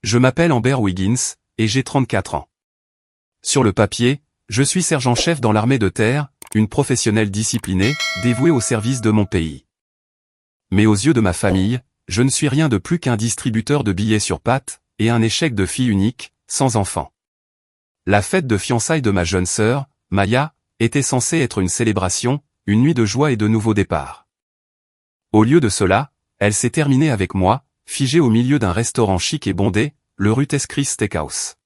Je m'appelle Amber Wiggins, et j'ai 34 ans. Sur le papier, je suis sergent-chef dans l'armée de terre, une professionnelle disciplinée, dévouée au service de mon pays. Mais aux yeux de ma famille, je ne suis rien de plus qu'un distributeur de billets sur pattes, et un échec de fille unique, sans enfant. La fête de fiançailles de ma jeune sœur, Maya, était censée être une célébration, une nuit de joie et de nouveaux départs. Au lieu de cela, elle s'est terminée avec moi, figée au milieu d'un restaurant chic et bondé, le Ruth's Chris Steakhouse.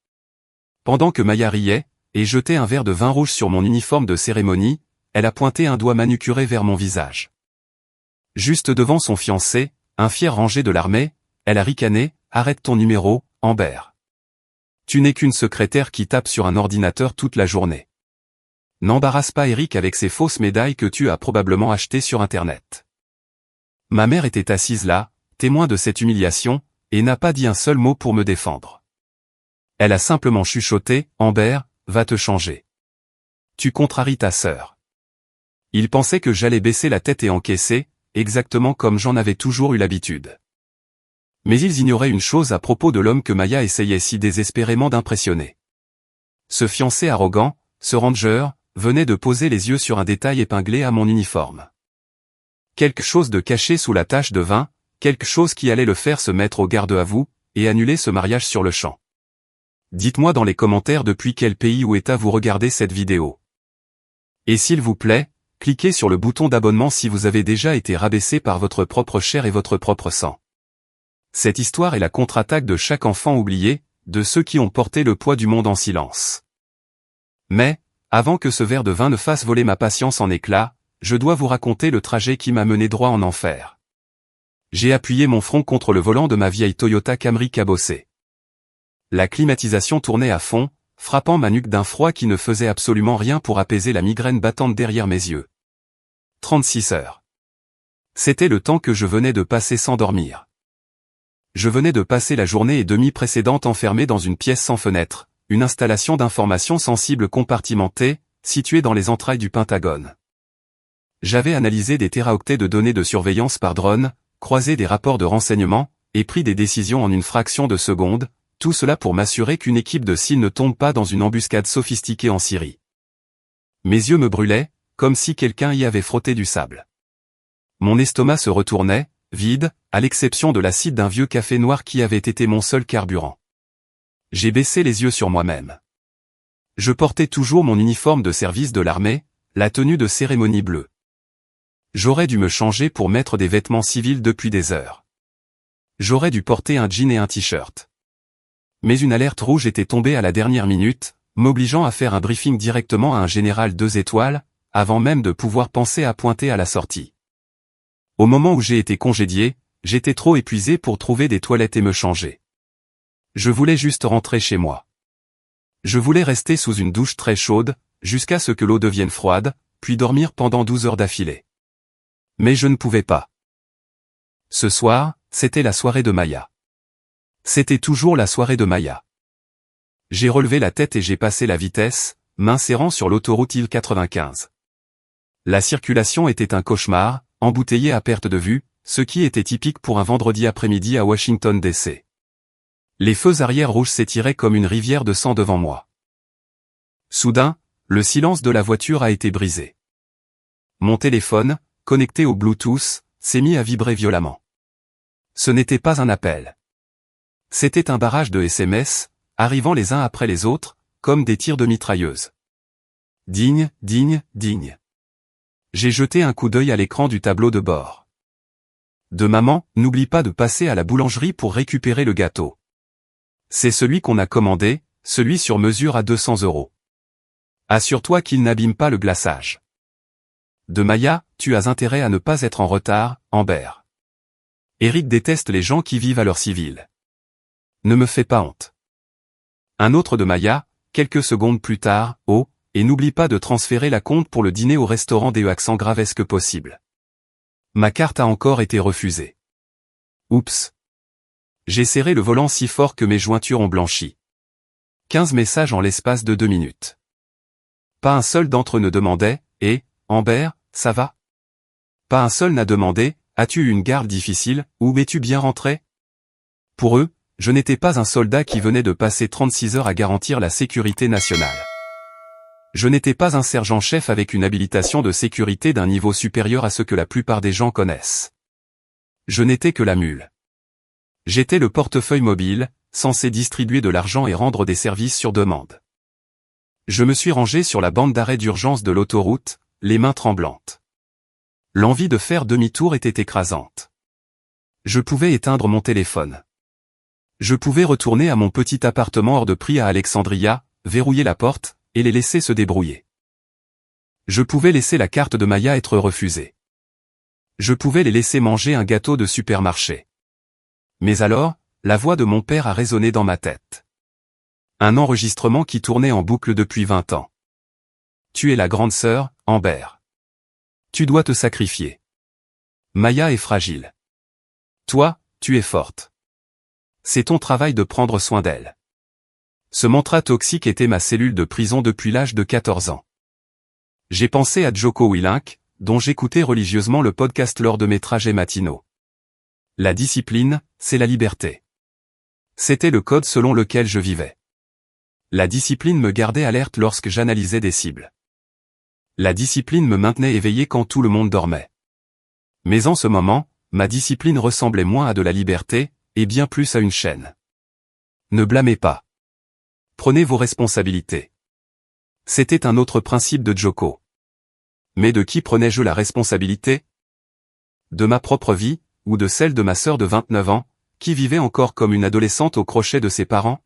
Pendant que Maya riait, et jetait un verre de vin rouge sur mon uniforme de cérémonie, elle a pointé un doigt manucuré vers mon visage. Juste devant son fiancé, un fier rangé de l'armée, elle a ricané, « Arrête ton numéro, Amber. Tu n'es qu'une secrétaire qui tape sur un ordinateur toute la journée. N'embarrasse pas Eric avec ces fausses médailles que tu as probablement achetées sur Internet. » Ma mère était assise là, témoin de cette humiliation, et n'a pas dit un seul mot pour me défendre. Elle a simplement chuchoté, « Amber, va te changer. Tu contraries ta sœur. » Il pensait que j'allais baisser la tête et encaisser, exactement comme j'en avais toujours eu l'habitude. Mais ils ignoraient une chose à propos de l'homme que Maya essayait si désespérément d'impressionner. Ce fiancé arrogant, ce ranger, venait de poser les yeux sur un détail épinglé à mon uniforme. Quelque chose de caché sous la tache de vin, quelque chose qui allait le faire se mettre au garde à vous, et annuler ce mariage sur le champ. Dites-moi dans les commentaires depuis quel pays ou état vous regardez cette vidéo. Et s'il vous plaît, cliquez sur le bouton d'abonnement si vous avez déjà été rabaissé par votre propre chair et votre propre sang. Cette histoire est la contre-attaque de chaque enfant oublié, de ceux qui ont porté le poids du monde en silence. Mais, avant que ce verre de vin ne fasse voler ma patience en éclats, je dois vous raconter le trajet qui m'a mené droit en enfer. J'ai appuyé mon front contre le volant de ma vieille Toyota Camry cabossée. La climatisation tournait à fond, frappant ma nuque d'un froid qui ne faisait absolument rien pour apaiser la migraine battante derrière mes yeux. 36 heures. C'était le temps que je venais de passer sans dormir. Je venais de passer la journée et demie précédente enfermé dans une pièce sans fenêtre, une installation d'information sensible compartimentée, située dans les entrailles du Pentagone. J'avais analysé des téraoctets de données de surveillance par drone, croisé des rapports de renseignement, et pris des décisions en une fraction de seconde, tout cela pour m'assurer qu'une équipe de SEAL ne tombe pas dans une embuscade sophistiquée en Syrie. Mes yeux me brûlaient, comme si quelqu'un y avait frotté du sable. Mon estomac se retournait, vide, à l'exception de l'acide d'un vieux café noir qui avait été mon seul carburant. J'ai baissé les yeux sur moi-même. Je portais toujours mon uniforme de service de l'armée, la tenue de cérémonie bleue. J'aurais dû me changer pour mettre des vêtements civils depuis des heures. J'aurais dû porter un jean et un t-shirt. Mais une alerte rouge était tombée à la dernière minute, m'obligeant à faire un briefing directement à un général 2 étoiles, avant même de pouvoir penser à pointer à la sortie. Au moment où j'ai été congédié, j'étais trop épuisé pour trouver des toilettes et me changer. Je voulais juste rentrer chez moi. Je voulais rester sous une douche très chaude, jusqu'à ce que l'eau devienne froide, puis dormir pendant 12 heures d'affilée. Mais je ne pouvais pas. Ce soir, c'était la soirée de Maya. C'était toujours la soirée de Maya. J'ai relevé la tête et j'ai passé la vitesse, m'insérant sur l'autoroute I-95. La circulation était un cauchemar, embouteillée à perte de vue, ce qui était typique pour un vendredi après-midi à Washington DC. Les feux arrière rouges s'étiraient comme une rivière de sang devant moi. Soudain, le silence de la voiture a été brisé. Mon téléphone, connecté au Bluetooth, s'est mis à vibrer violemment. Ce n'était pas un appel. C'était un barrage de SMS, arrivant les uns après les autres, comme des tirs de mitrailleuse. Digne, digne, digne. J'ai jeté un coup d'œil à l'écran du tableau de bord. De maman, n'oublie pas de passer à la boulangerie pour récupérer le gâteau. C'est celui qu'on a commandé, celui sur mesure à 200 €. Assure-toi qu'il n'abîme pas le glaçage. De Maya, tu as intérêt à ne pas être en retard, Amber. Eric déteste les gens qui vivent à l'heure civile. Ne me fais pas honte. Un autre de Maya, quelques secondes plus tard, oh, et n'oublie pas de transférer la compte pour le dîner au restaurant des accents gravesques possible. Ma carte a encore été refusée. Oups. J'ai serré le volant si fort que mes jointures ont blanchi. 15 messages en l'espace de 2 minutes. Pas un seul d'entre eux ne demandait, « Eh, Amber, ça va ?» Pas un seul n'a demandé, « As-tu eu une garde difficile, ou es-tu bien rentré ?» Pour eux, Je n'étais pas un soldat qui venait de passer 36 heures à garantir la sécurité nationale. Je n'étais pas un sergent-chef avec une habilitation de sécurité d'un niveau supérieur à ce que la plupart des gens connaissent. Je n'étais que la mule. J'étais le portefeuille mobile, censé distribuer de l'argent et rendre des services sur demande. Je me suis rangé sur la bande d'arrêt d'urgence de l'autoroute, les mains tremblantes. L'envie de faire demi-tour était écrasante. Je pouvais éteindre mon téléphone. Je pouvais retourner à mon petit appartement hors de prix à Alexandria, verrouiller la porte, et les laisser se débrouiller. Je pouvais laisser la carte de Maya être refusée. Je pouvais les laisser manger un gâteau de supermarché. Mais alors, la voix de mon père a résonné dans ma tête. Un enregistrement qui tournait en boucle depuis 20 ans. Tu es la grande sœur, Amber. Tu dois te sacrifier. Maya est fragile. Toi, tu es forte. C'est ton travail de prendre soin d'elle. Ce mantra toxique était ma cellule de prison depuis l'âge de 14 ans. J'ai pensé à Jocko Willink, dont j'écoutais religieusement le podcast lors de mes trajets matinaux. La discipline, c'est la liberté. C'était le code selon lequel je vivais. La discipline me gardait alerte lorsque j'analysais des cibles. La discipline me maintenait éveillé quand tout le monde dormait. Mais en ce moment, ma discipline ressemblait moins à de la liberté, et bien plus à une chaîne. Ne blâmez pas. Prenez vos responsabilités. C'était un autre principe de Jocko. Mais de qui prenais-je la responsabilité? De ma propre vie, ou de celle de ma sœur de 29 ans, qui vivait encore comme une adolescente au crochet de ses parents?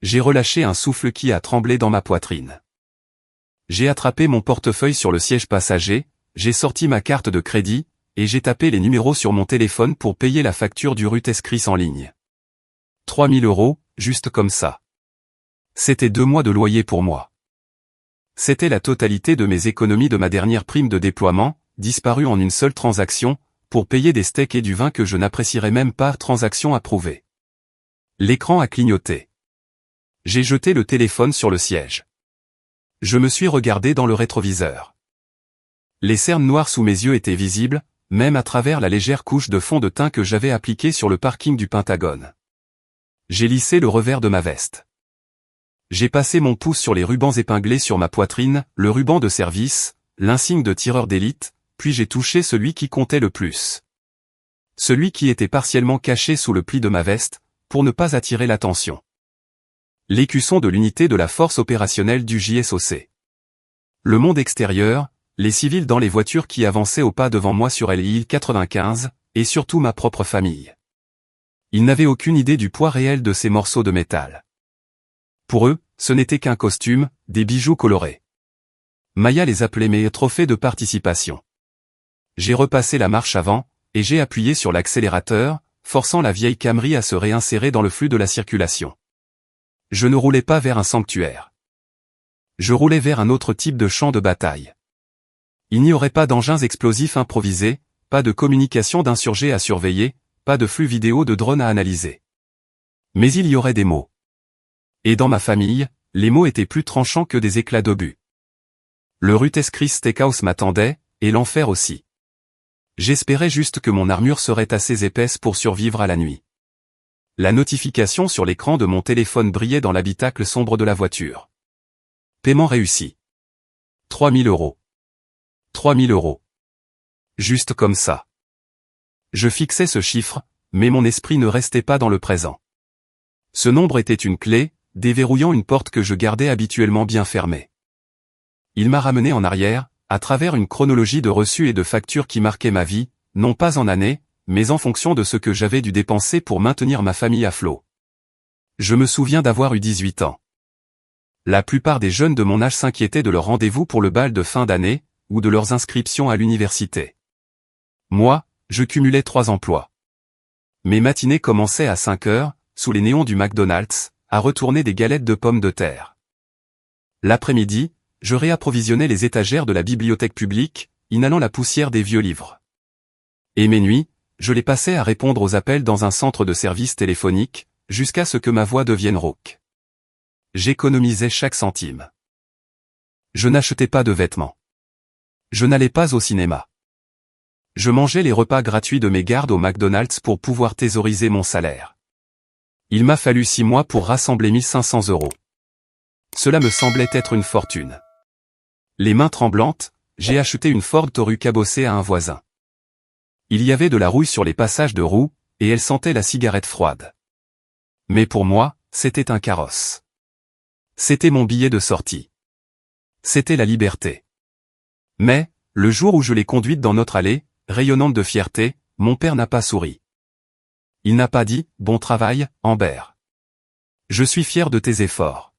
J'ai relâché un souffle qui a tremblé dans ma poitrine. J'ai attrapé mon portefeuille sur le siège passager, j'ai sorti ma carte de crédit, et j'ai tapé les numéros sur mon téléphone pour payer la facture du Rutes Chris en ligne. 3 000 €, juste comme ça. C'était 2 mois de loyer pour moi. C'était la totalité de mes économies de ma dernière prime de déploiement, disparue en une seule transaction, pour payer des steaks et du vin que je n'apprécierais même pas, transaction approuvée. L'écran a clignoté. J'ai jeté le téléphone sur le siège. Je me suis regardé dans le rétroviseur. Les cernes noires sous mes yeux étaient visibles, même à travers la légère couche de fond de teint que j'avais appliquée sur le parking du Pentagone. J'ai lissé le revers de ma veste. J'ai passé mon pouce sur les rubans épinglés sur ma poitrine, le ruban de service, l'insigne de tireur d'élite, puis j'ai touché celui qui comptait le plus. Celui qui était partiellement caché sous le pli de ma veste, pour ne pas attirer l'attention. L'écusson de l'unité de la force opérationnelle du JSOC. Le monde extérieur, les civils dans les voitures qui avançaient au pas devant moi sur l'île 95, et surtout ma propre famille. Ils n'avaient aucune idée du poids réel de ces morceaux de métal. Pour eux, ce n'était qu'un costume, des bijoux colorés. Maya les appelait mes trophées de participation. J'ai repassé la marche avant, et j'ai appuyé sur l'accélérateur, forçant la vieille Camry à se réinsérer dans le flux de la circulation. Je ne roulais pas vers un sanctuaire. Je roulais vers un autre type de champ de bataille. Il n'y aurait pas d'engins explosifs improvisés, pas de communication d'insurgés à surveiller, pas de flux vidéo de drones à analyser. Mais il y aurait des mots. Et dans ma famille, les mots étaient plus tranchants que des éclats d'obus. Le Rutes Chris Steakhouse m'attendait, et l'enfer aussi. J'espérais juste que mon armure serait assez épaisse pour survivre à la nuit. La notification sur l'écran de mon téléphone brillait dans l'habitacle sombre de la voiture. Paiement réussi. 3 000 €. 3 000 €. Juste comme ça. Je fixais ce chiffre, mais mon esprit ne restait pas dans le présent. Ce nombre était une clé, déverrouillant une porte que je gardais habituellement bien fermée. Il m'a ramené en arrière, à travers une chronologie de reçus et de factures qui marquaient ma vie, non pas en années, mais en fonction de ce que j'avais dû dépenser pour maintenir ma famille à flot. Je me souviens d'avoir eu 18 ans. La plupart des jeunes de mon âge s'inquiétaient de leur rendez-vous pour le bal de fin d'année, ou de leurs inscriptions à l'université. Moi, je cumulais 3 emplois. Mes matinées commençaient à 5 heures, sous les néons du McDonald's, à retourner des galettes de pommes de terre. L'après-midi, je réapprovisionnais les étagères de la bibliothèque publique, inhalant la poussière des vieux livres. Et mes nuits, je les passais à répondre aux appels dans un centre de service téléphonique, jusqu'à ce que ma voix devienne rauque. J'économisais chaque centime. Je n'achetais pas de vêtements. Je n'allais pas au cinéma. Je mangeais les repas gratuits de mes gardes au McDonald's pour pouvoir thésauriser mon salaire. Il m'a fallu 6 mois pour rassembler 1500 €. Cela me semblait être une fortune. Les mains tremblantes, j'ai acheté une Ford Taurus cabossée à un voisin. Il y avait de la rouille sur les passages de roues, et elle sentait la cigarette froide. Mais pour moi, c'était un carrosse. C'était mon billet de sortie. C'était la liberté. Mais, le jour où je l'ai conduite dans notre allée, rayonnante de fierté, mon père n'a pas souri. Il n'a pas dit « Bon travail, Amber. Je suis fier de tes efforts ».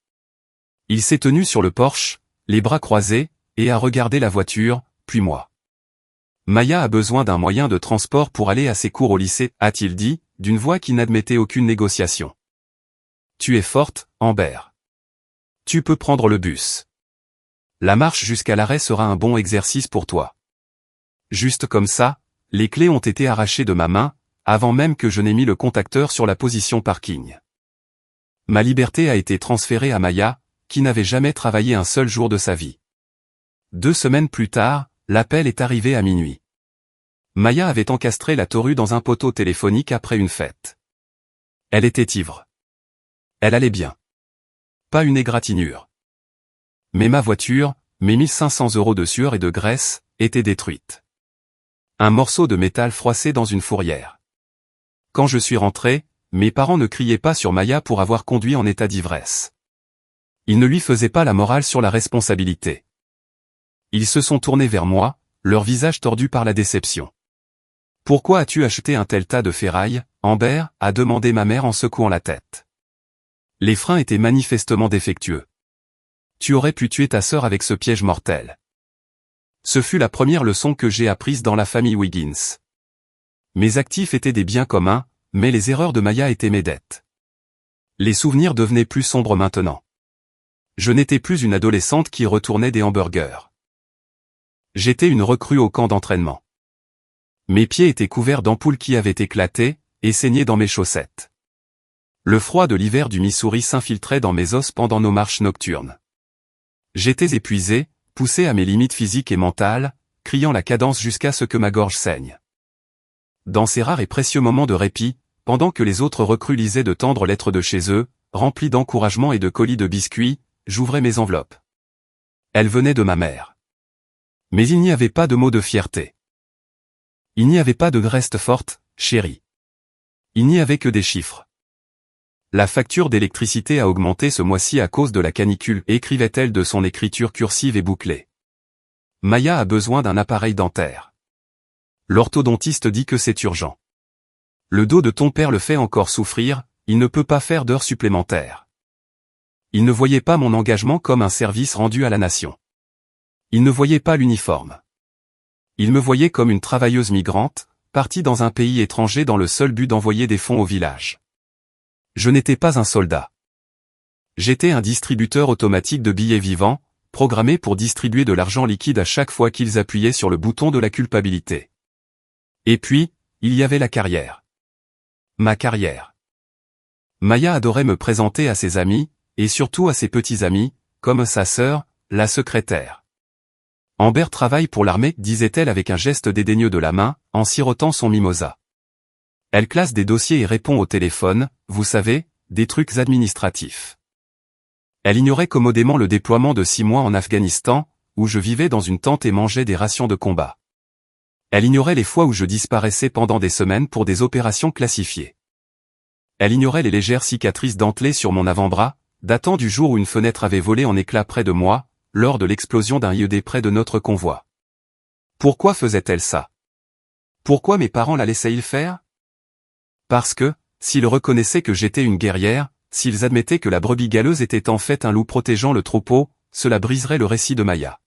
Il s'est tenu sur le porche, les bras croisés, et a regardé la voiture, puis moi. Maya a besoin d'un moyen de transport pour aller à ses cours au lycée, a-t-il dit, d'une voix qui n'admettait aucune négociation. Tu es forte, Amber. Tu peux prendre le bus. La marche jusqu'à l'arrêt sera un bon exercice pour toi. Juste comme ça, les clés ont été arrachées de ma main, avant même que je n'ai mis le contacteur sur la position parking. Ma liberté a été transférée à Maya, qui n'avait jamais travaillé un seul jour de sa vie. 2 semaines plus tard, l'appel est arrivé à minuit. Maya avait encastré la Taurus dans un poteau téléphonique après une fête. Elle était ivre. Elle allait bien. Pas une égratignure. Mais ma voiture, mes 1500 € de sueur et de graisse, était détruite. Un morceau de métal froissé dans une fourrière. Quand je suis rentré, mes parents ne criaient pas sur Maya pour avoir conduit en état d'ivresse. Ils ne lui faisaient pas la morale sur la responsabilité. Ils se sont tournés vers moi, leur visage tordu par la déception. « Pourquoi as-tu acheté un tel tas de ferraille, Amber ?» a demandé ma mère en secouant la tête. Les freins étaient manifestement défectueux. Tu aurais pu tuer ta sœur avec ce piège mortel. Ce fut la première leçon que j'ai apprise dans la famille Wiggins. Mes actifs étaient des biens communs, mais les erreurs de Maya étaient mes dettes. Les souvenirs devenaient plus sombres maintenant. Je n'étais plus une adolescente qui retournait des hamburgers. J'étais une recrue au camp d'entraînement. Mes pieds étaient couverts d'ampoules qui avaient éclaté, et saignaient dans mes chaussettes. Le froid de l'hiver du Missouri s'infiltrait dans mes os pendant nos marches nocturnes. J'étais épuisé, poussé à mes limites physiques et mentales, criant la cadence jusqu'à ce que ma gorge saigne. Dans ces rares et précieux moments de répit, pendant que les autres recrues lisaient de tendres lettres de chez eux, remplies d'encouragement et de colis de biscuits, j'ouvrais mes enveloppes. Elles venaient de ma mère. Mais il n'y avait pas de mots de fierté. Il n'y avait pas de reste forte, chérie. Il n'y avait que des chiffres. La facture d'électricité a augmenté ce mois-ci à cause de la canicule, écrivait-elle de son écriture cursive et bouclée. Maya a besoin d'un appareil dentaire. L'orthodontiste dit que c'est urgent. Le dos de ton père le fait encore souffrir, il ne peut pas faire d'heures supplémentaires. Il ne voyait pas mon engagement comme un service rendu à la nation. Il ne voyait pas l'uniforme. Il me voyait comme une travailleuse migrante, partie dans un pays étranger dans le seul but d'envoyer des fonds au village. Je n'étais pas un soldat. J'étais un distributeur automatique de billets vivants, programmé pour distribuer de l'argent liquide à chaque fois qu'ils appuyaient sur le bouton de la culpabilité. Et puis, il y avait la carrière. Ma carrière. Maya adorait me présenter à ses amis, et surtout à ses petits amis, comme sa sœur, la secrétaire. Amber travaille pour l'armée, disait-elle avec un geste dédaigneux de la main, en sirotant son mimosa. Elle classe des dossiers et répond au téléphone, vous savez, des trucs administratifs. Elle ignorait commodément le déploiement de 6 mois en Afghanistan, où je vivais dans une tente et mangeais des rations de combat. Elle ignorait les fois où je disparaissais pendant des semaines pour des opérations classifiées. Elle ignorait les légères cicatrices dentelées sur mon avant-bras, datant du jour où une fenêtre avait volé en éclats près de moi, lors de l'explosion d'un IED près de notre convoi. Pourquoi faisait-elle ça? Pourquoi mes parents la laissaient-ils faire? Parce que, s'ils reconnaissaient que j'étais une guerrière, s'ils admettaient que la brebis galeuse était en fait un loup protégeant le troupeau, cela briserait le récit de Maya.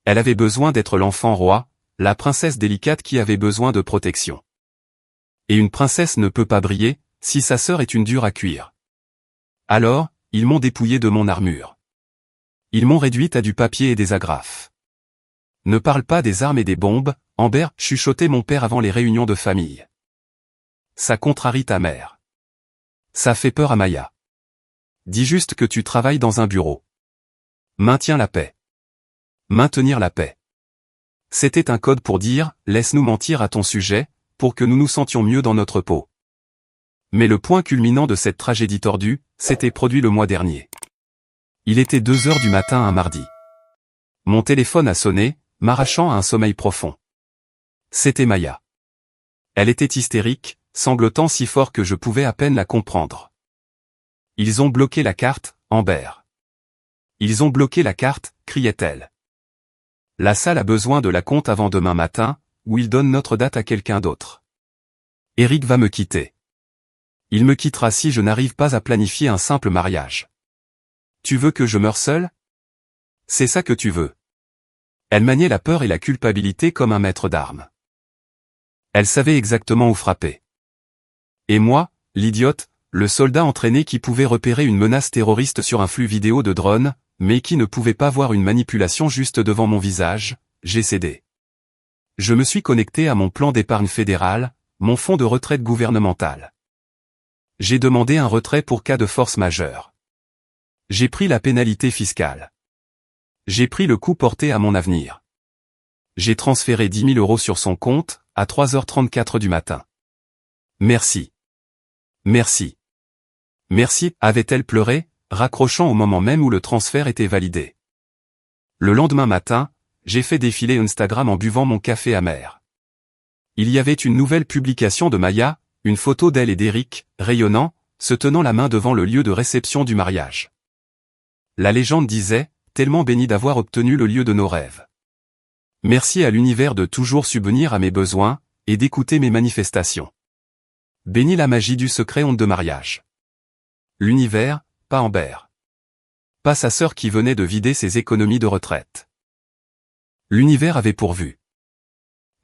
Elle avait besoin d'être l'enfant roi, la princesse délicate qui avait besoin de protection. Et une princesse ne peut pas briller, si sa sœur est une dure à cuire. Alors, ils m'ont dépouillée de mon armure. Ils m'ont réduite à du papier et des agrafes. Ne parle pas des armes et des bombes, Amber, chuchotait mon père avant les réunions de famille. Ça contrarie ta mère. Ça fait peur à Maya. Dis juste que tu travailles dans un bureau. Maintiens la paix. Maintenir la paix. C'était un code pour dire, laisse-nous mentir à ton sujet, pour que nous nous sentions mieux dans notre peau. Mais le point culminant de cette tragédie tordue, s'était produit le mois dernier. Il était 2 heures du matin un mardi. Mon téléphone a sonné, m'arrachant à un sommeil profond. C'était Maya. Elle était hystérique, sanglotant si fort que je pouvais à peine la comprendre. Ils ont bloqué la carte, Amber. Ils ont bloqué la carte, criait-elle. La salle a besoin de la compte avant demain matin, ou il donne notre date à quelqu'un d'autre. Eric va me quitter. Il me quittera si je n'arrive pas à planifier un simple mariage. Tu veux que je meure seul? C'est ça que tu veux. Elle maniait la peur et la culpabilité comme un maître d'armes. Elle savait exactement où frapper. Et moi, l'idiote, le soldat entraîné qui pouvait repérer une menace terroriste sur un flux vidéo de drone, mais qui ne pouvait pas voir une manipulation juste devant mon visage, j'ai cédé. Je me suis connecté à mon plan d'épargne fédéral, mon fonds de retraite gouvernemental. J'ai demandé un retrait pour cas de force majeure. J'ai pris la pénalité fiscale. J'ai pris le coup porté à mon avenir. J'ai transféré 10 000 € sur son compte, à 3h34 du matin. Merci. Merci. Merci, avait-elle pleuré, raccrochant au moment même où le transfert était validé. Le lendemain matin, j'ai fait défiler Instagram en buvant mon café amer. Il y avait une nouvelle publication de Maya, une photo d'elle et d'Eric, rayonnant, se tenant la main devant le lieu de réception du mariage. La légende disait, tellement béni d'avoir obtenu le lieu de nos rêves. Merci à l'univers de toujours subvenir à mes besoins, et d'écouter mes manifestations. Béni la magie du secret honte de mariage. L'univers, pas Amber. Pas sa sœur qui venait de vider ses économies de retraite. L'univers avait pourvu.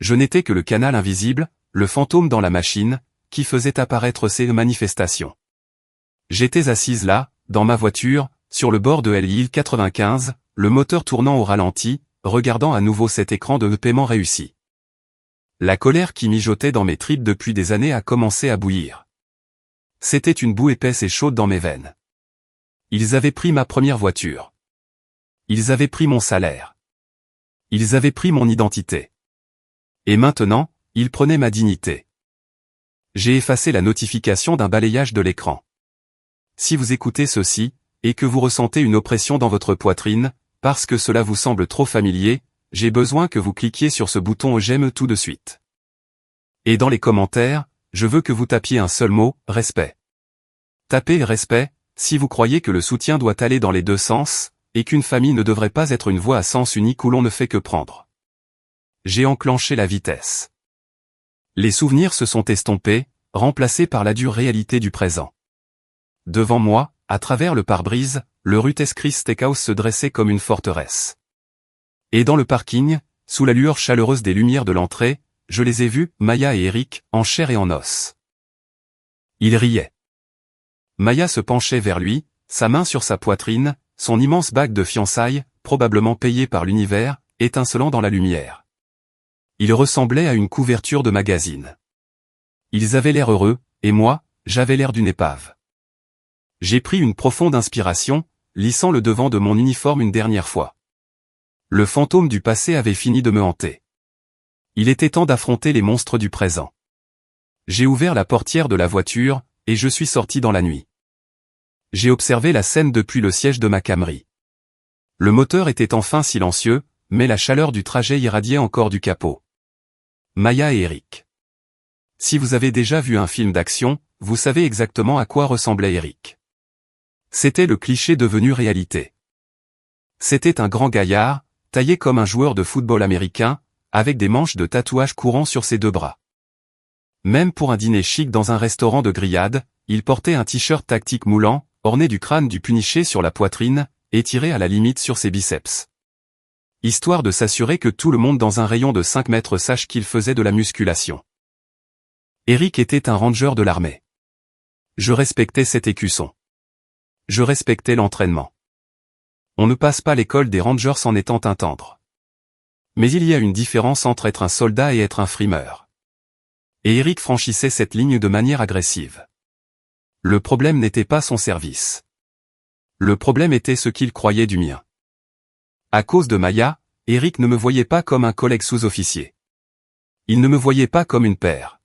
Je n'étais que le canal invisible, le fantôme dans la machine, qui faisait apparaître ces manifestations. J'étais assise là, dans ma voiture, sur le bord de l'île 95, le moteur tournant au ralenti, regardant à nouveau cet écran de paiement réussi. La colère qui mijotait dans mes tripes depuis des années a commencé à bouillir. C'était une boue épaisse et chaude dans mes veines. Ils avaient pris ma première voiture. Ils avaient pris mon salaire. Ils avaient pris mon identité. Et maintenant, ils prenaient ma dignité. J'ai effacé la notification d'un balayage de l'écran. Si vous écoutez ceci, et que vous ressentez une oppression dans votre poitrine, parce que cela vous semble trop familier, j'ai besoin que vous cliquiez sur ce bouton j'aime tout de suite. Et dans les commentaires, je veux que vous tapiez un seul mot, respect. Tapez respect, si vous croyez que le soutien doit aller dans les deux sens, et qu'une famille ne devrait pas être une voie à sens unique où l'on ne fait que prendre. J'ai enclenché la vitesse. Les souvenirs se sont estompés, remplacés par la dure réalité du présent. Devant moi, à travers le pare-brise, le Ruth's Chris Steakhouse se dressait comme une forteresse. Et dans le parking, sous la lueur chaleureuse des lumières de l'entrée, je les ai vus, Maya et Eric, en chair et en os. Ils riaient. Maya se penchait vers lui, sa main sur sa poitrine, son immense bague de fiançailles, probablement payée par l'univers, étincelant dans la lumière. Il ressemblait à une couverture de magazine. Ils avaient l'air heureux, et moi, j'avais l'air d'une épave. J'ai pris une profonde inspiration, lissant le devant de mon uniforme une dernière fois. Le fantôme du passé avait fini de me hanter. Il était temps d'affronter les monstres du présent. J'ai ouvert la portière de la voiture, et je suis sorti dans la nuit. J'ai observé la scène depuis le siège de ma Camry. Le moteur était enfin silencieux, mais la chaleur du trajet irradiait encore du capot. Maya et Eric. Si vous avez déjà vu un film d'action, vous savez exactement à quoi ressemblait Eric. C'était le cliché devenu réalité. C'était un grand gaillard, taillé comme un joueur de football américain, avec des manches de tatouages courant sur ses deux bras. Même pour un dîner chic dans un restaurant de grillade, il portait un t-shirt tactique moulant, orné du crâne du puniché sur la poitrine, étiré à la limite sur ses biceps. Histoire de s'assurer que tout le monde dans un rayon de 5 mètres sache qu'il faisait de la musculation. Eric était un ranger de l'armée. Je respectais cet écusson. Je respectais l'entraînement. On ne passe pas l'école des rangers en étant un tendre. Mais il y a une différence entre être un soldat et être un frimeur. Et Eric franchissait cette ligne de manière agressive. Le problème n'était pas son service. Le problème était ce qu'il croyait du mien. À cause de Maya, Eric ne me voyait pas comme un collègue sous-officier. Il ne me voyait pas comme une paire.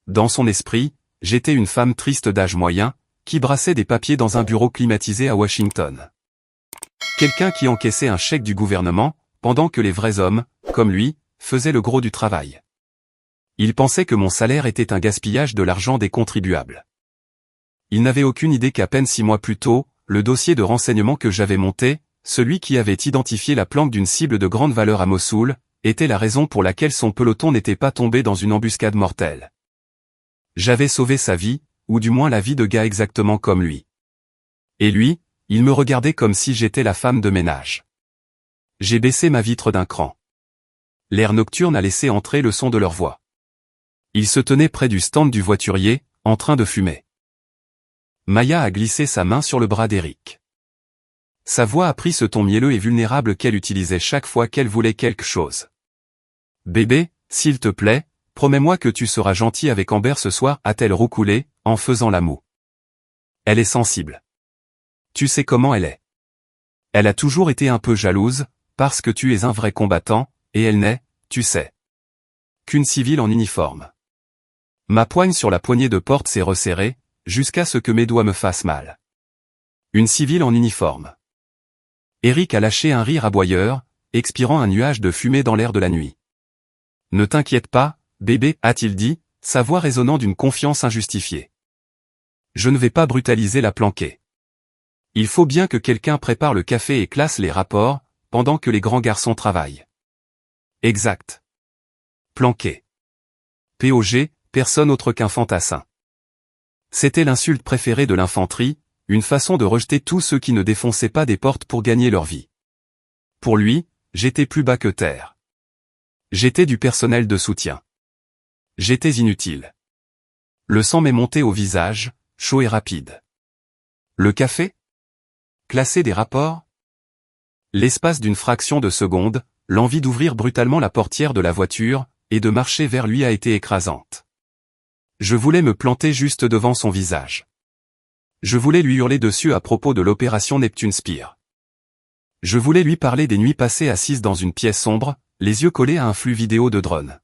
Dans son esprit, j'étais une femme triste d'âge moyen, qui brassait des papiers dans un bureau climatisé à Washington. Quelqu'un qui encaissait un chèque du gouvernement, pendant que les vrais hommes, comme lui, faisaient le gros du travail. Il pensait que mon salaire était un gaspillage de l'argent des contribuables. Il n'avait aucune idée qu'à peine 6 mois plus tôt, le dossier de renseignement que j'avais monté, celui qui avait identifié la planque d'une cible de grande valeur à Mossoul, était la raison pour laquelle son peloton n'était pas tombé dans une embuscade mortelle. J'avais sauvé sa vie, ou du moins la vie de gars exactement comme lui. Et lui, il me regardait comme si j'étais la femme de ménage. J'ai baissé ma vitre d'un cran. L'air nocturne a laissé entrer le son de leur voix. Ils se tenaient près du stand du voiturier, en train de fumer. Maya a glissé sa main sur le bras d'Eric. Sa voix a pris ce ton mielleux et vulnérable qu'elle utilisait chaque fois qu'elle voulait quelque chose. « Bébé, s'il te plaît, promets-moi que tu seras gentil avec Amber ce soir, a-t-elle roucoulé, en faisant la moue. Elle est sensible. Tu sais comment elle est. Elle a toujours été un peu jalouse, parce que tu es un vrai combattant, et elle n'est, tu sais, qu'une civile en uniforme. Ma poigne sur la poignée de porte s'est resserrée, jusqu'à ce que mes doigts me fassent mal. Une civile en uniforme. Eric a lâché un rire aboyeur, expirant un nuage de fumée dans l'air de la nuit. Ne t'inquiète pas, bébé, a-t-il dit, sa voix résonnant d'une confiance injustifiée. Je ne vais pas brutaliser la planquée. Il faut bien que quelqu'un prépare le café et classe les rapports, pendant que les grands garçons travaillent. Exact. Planqué. POG, personne autre qu'un fantassin. C'était l'insulte préférée de l'infanterie, une façon de rejeter tous ceux qui ne défonçaient pas des portes pour gagner leur vie. Pour lui, j'étais plus bas que terre. J'étais du personnel de soutien. J'étais inutile. Le sang m'est monté au visage, chaud et rapide. Le café? Classer des rapports? L'espace d'une fraction de seconde, l'envie d'ouvrir brutalement la portière de la voiture, et de marcher vers lui a été écrasante. Je voulais me planter juste devant son visage. Je voulais lui hurler dessus à propos de l'opération Neptune Spear. Je voulais lui parler des nuits passées assises dans une pièce sombre, les yeux collés à un flux vidéo de drone.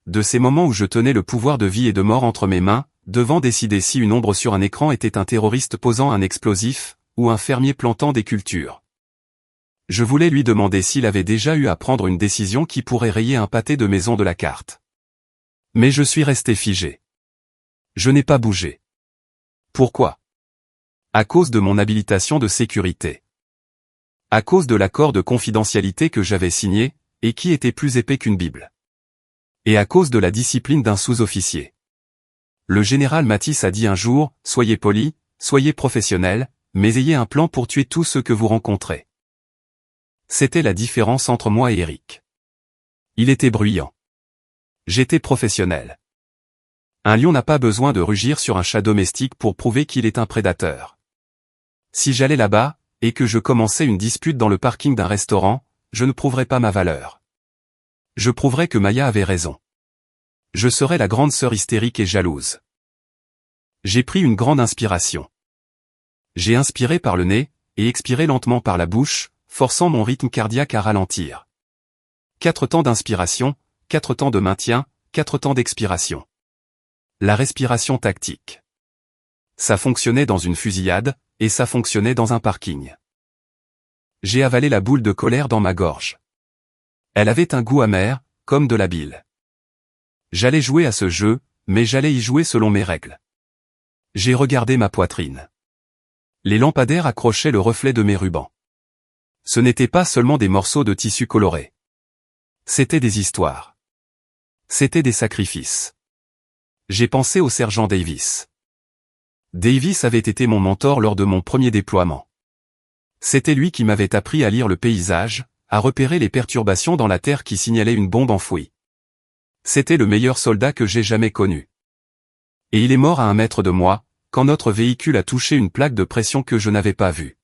De ces moments où je tenais le pouvoir de vie et de mort entre mes mains, devant décider si une ombre sur un écran était un terroriste posant un explosif, ou un fermier plantant des cultures. Je voulais lui demander s'il avait déjà eu à prendre une décision qui pourrait rayer un pâté de maison de la carte. Mais je suis resté figé. Je n'ai pas bougé. Pourquoi? À cause de mon habilitation de sécurité. À cause de l'accord de confidentialité que j'avais signé, et qui était plus épais qu'une Bible. Et à cause de la discipline d'un sous-officier. Le général Matisse a dit un jour, soyez poli, soyez professionnel, mais ayez un plan pour tuer tous ceux que vous rencontrez. C'était la différence entre moi et Eric. Il était bruyant. J'étais professionnel. Un lion n'a pas besoin de rugir sur un chat domestique pour prouver qu'il est un prédateur. Si j'allais là-bas, et que je commençais une dispute dans le parking d'un restaurant, je ne prouverais pas ma valeur. Je prouverais que Maya avait raison. Je serais la grande sœur hystérique et jalouse. J'ai pris une grande inspiration. J'ai inspiré par le nez, et expiré lentement par la bouche, forçant mon rythme cardiaque à ralentir. 4 temps d'inspiration, 4 temps de maintien, 4 temps d'expiration. La respiration tactique. Ça fonctionnait dans une fusillade, et ça fonctionnait dans un parking. J'ai avalé la boule de colère dans ma gorge. Elle avait un goût amer, comme de la bile. J'allais jouer à ce jeu, mais j'allais y jouer selon mes règles. J'ai regardé ma poitrine. Les lampadaires accrochaient le reflet de mes rubans. Ce n'étaient pas seulement des morceaux de tissu coloré. C'étaient des histoires. C'étaient des sacrifices. J'ai pensé au sergent Davis. Davis avait été mon mentor lors de mon premier déploiement. C'était lui qui m'avait appris à lire le paysage, à repérer les perturbations dans la terre qui signalaient une bombe enfouie. C'était le meilleur soldat que j'ai jamais connu. Et il est mort à 1 mètre de moi, quand notre véhicule a touché une plaque de pression que je n'avais pas vue.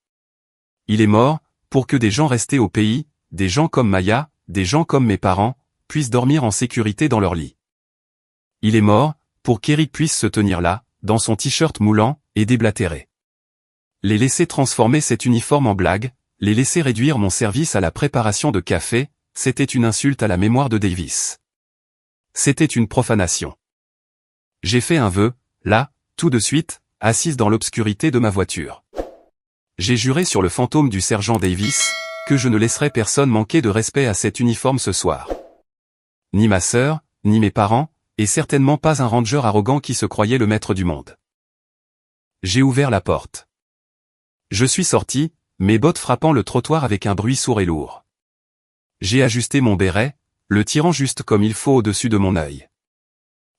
Il est mort, pour que des gens restés au pays, des gens comme Maya, des gens comme mes parents, puissent dormir en sécurité dans leur lit. Il est mort, pour qu'Eric puisse se tenir là, dans son t-shirt moulant, et déblatérer. Les laisser transformer cet uniforme en blague, les laisser réduire mon service à la préparation de café, c'était une insulte à la mémoire de Davis. C'était une profanation. J'ai fait un vœu, là, tout de suite, assise dans l'obscurité de ma voiture. J'ai juré sur le fantôme du sergent Davis, que je ne laisserais personne manquer de respect à cet uniforme ce soir. Ni ma sœur, ni mes parents, et certainement pas un ranger arrogant qui se croyait le maître du monde. J'ai ouvert la porte. Je suis sorti, mes bottes frappant le trottoir avec un bruit sourd et lourd. J'ai ajusté mon béret, le tirant juste comme il faut au-dessus de mon œil.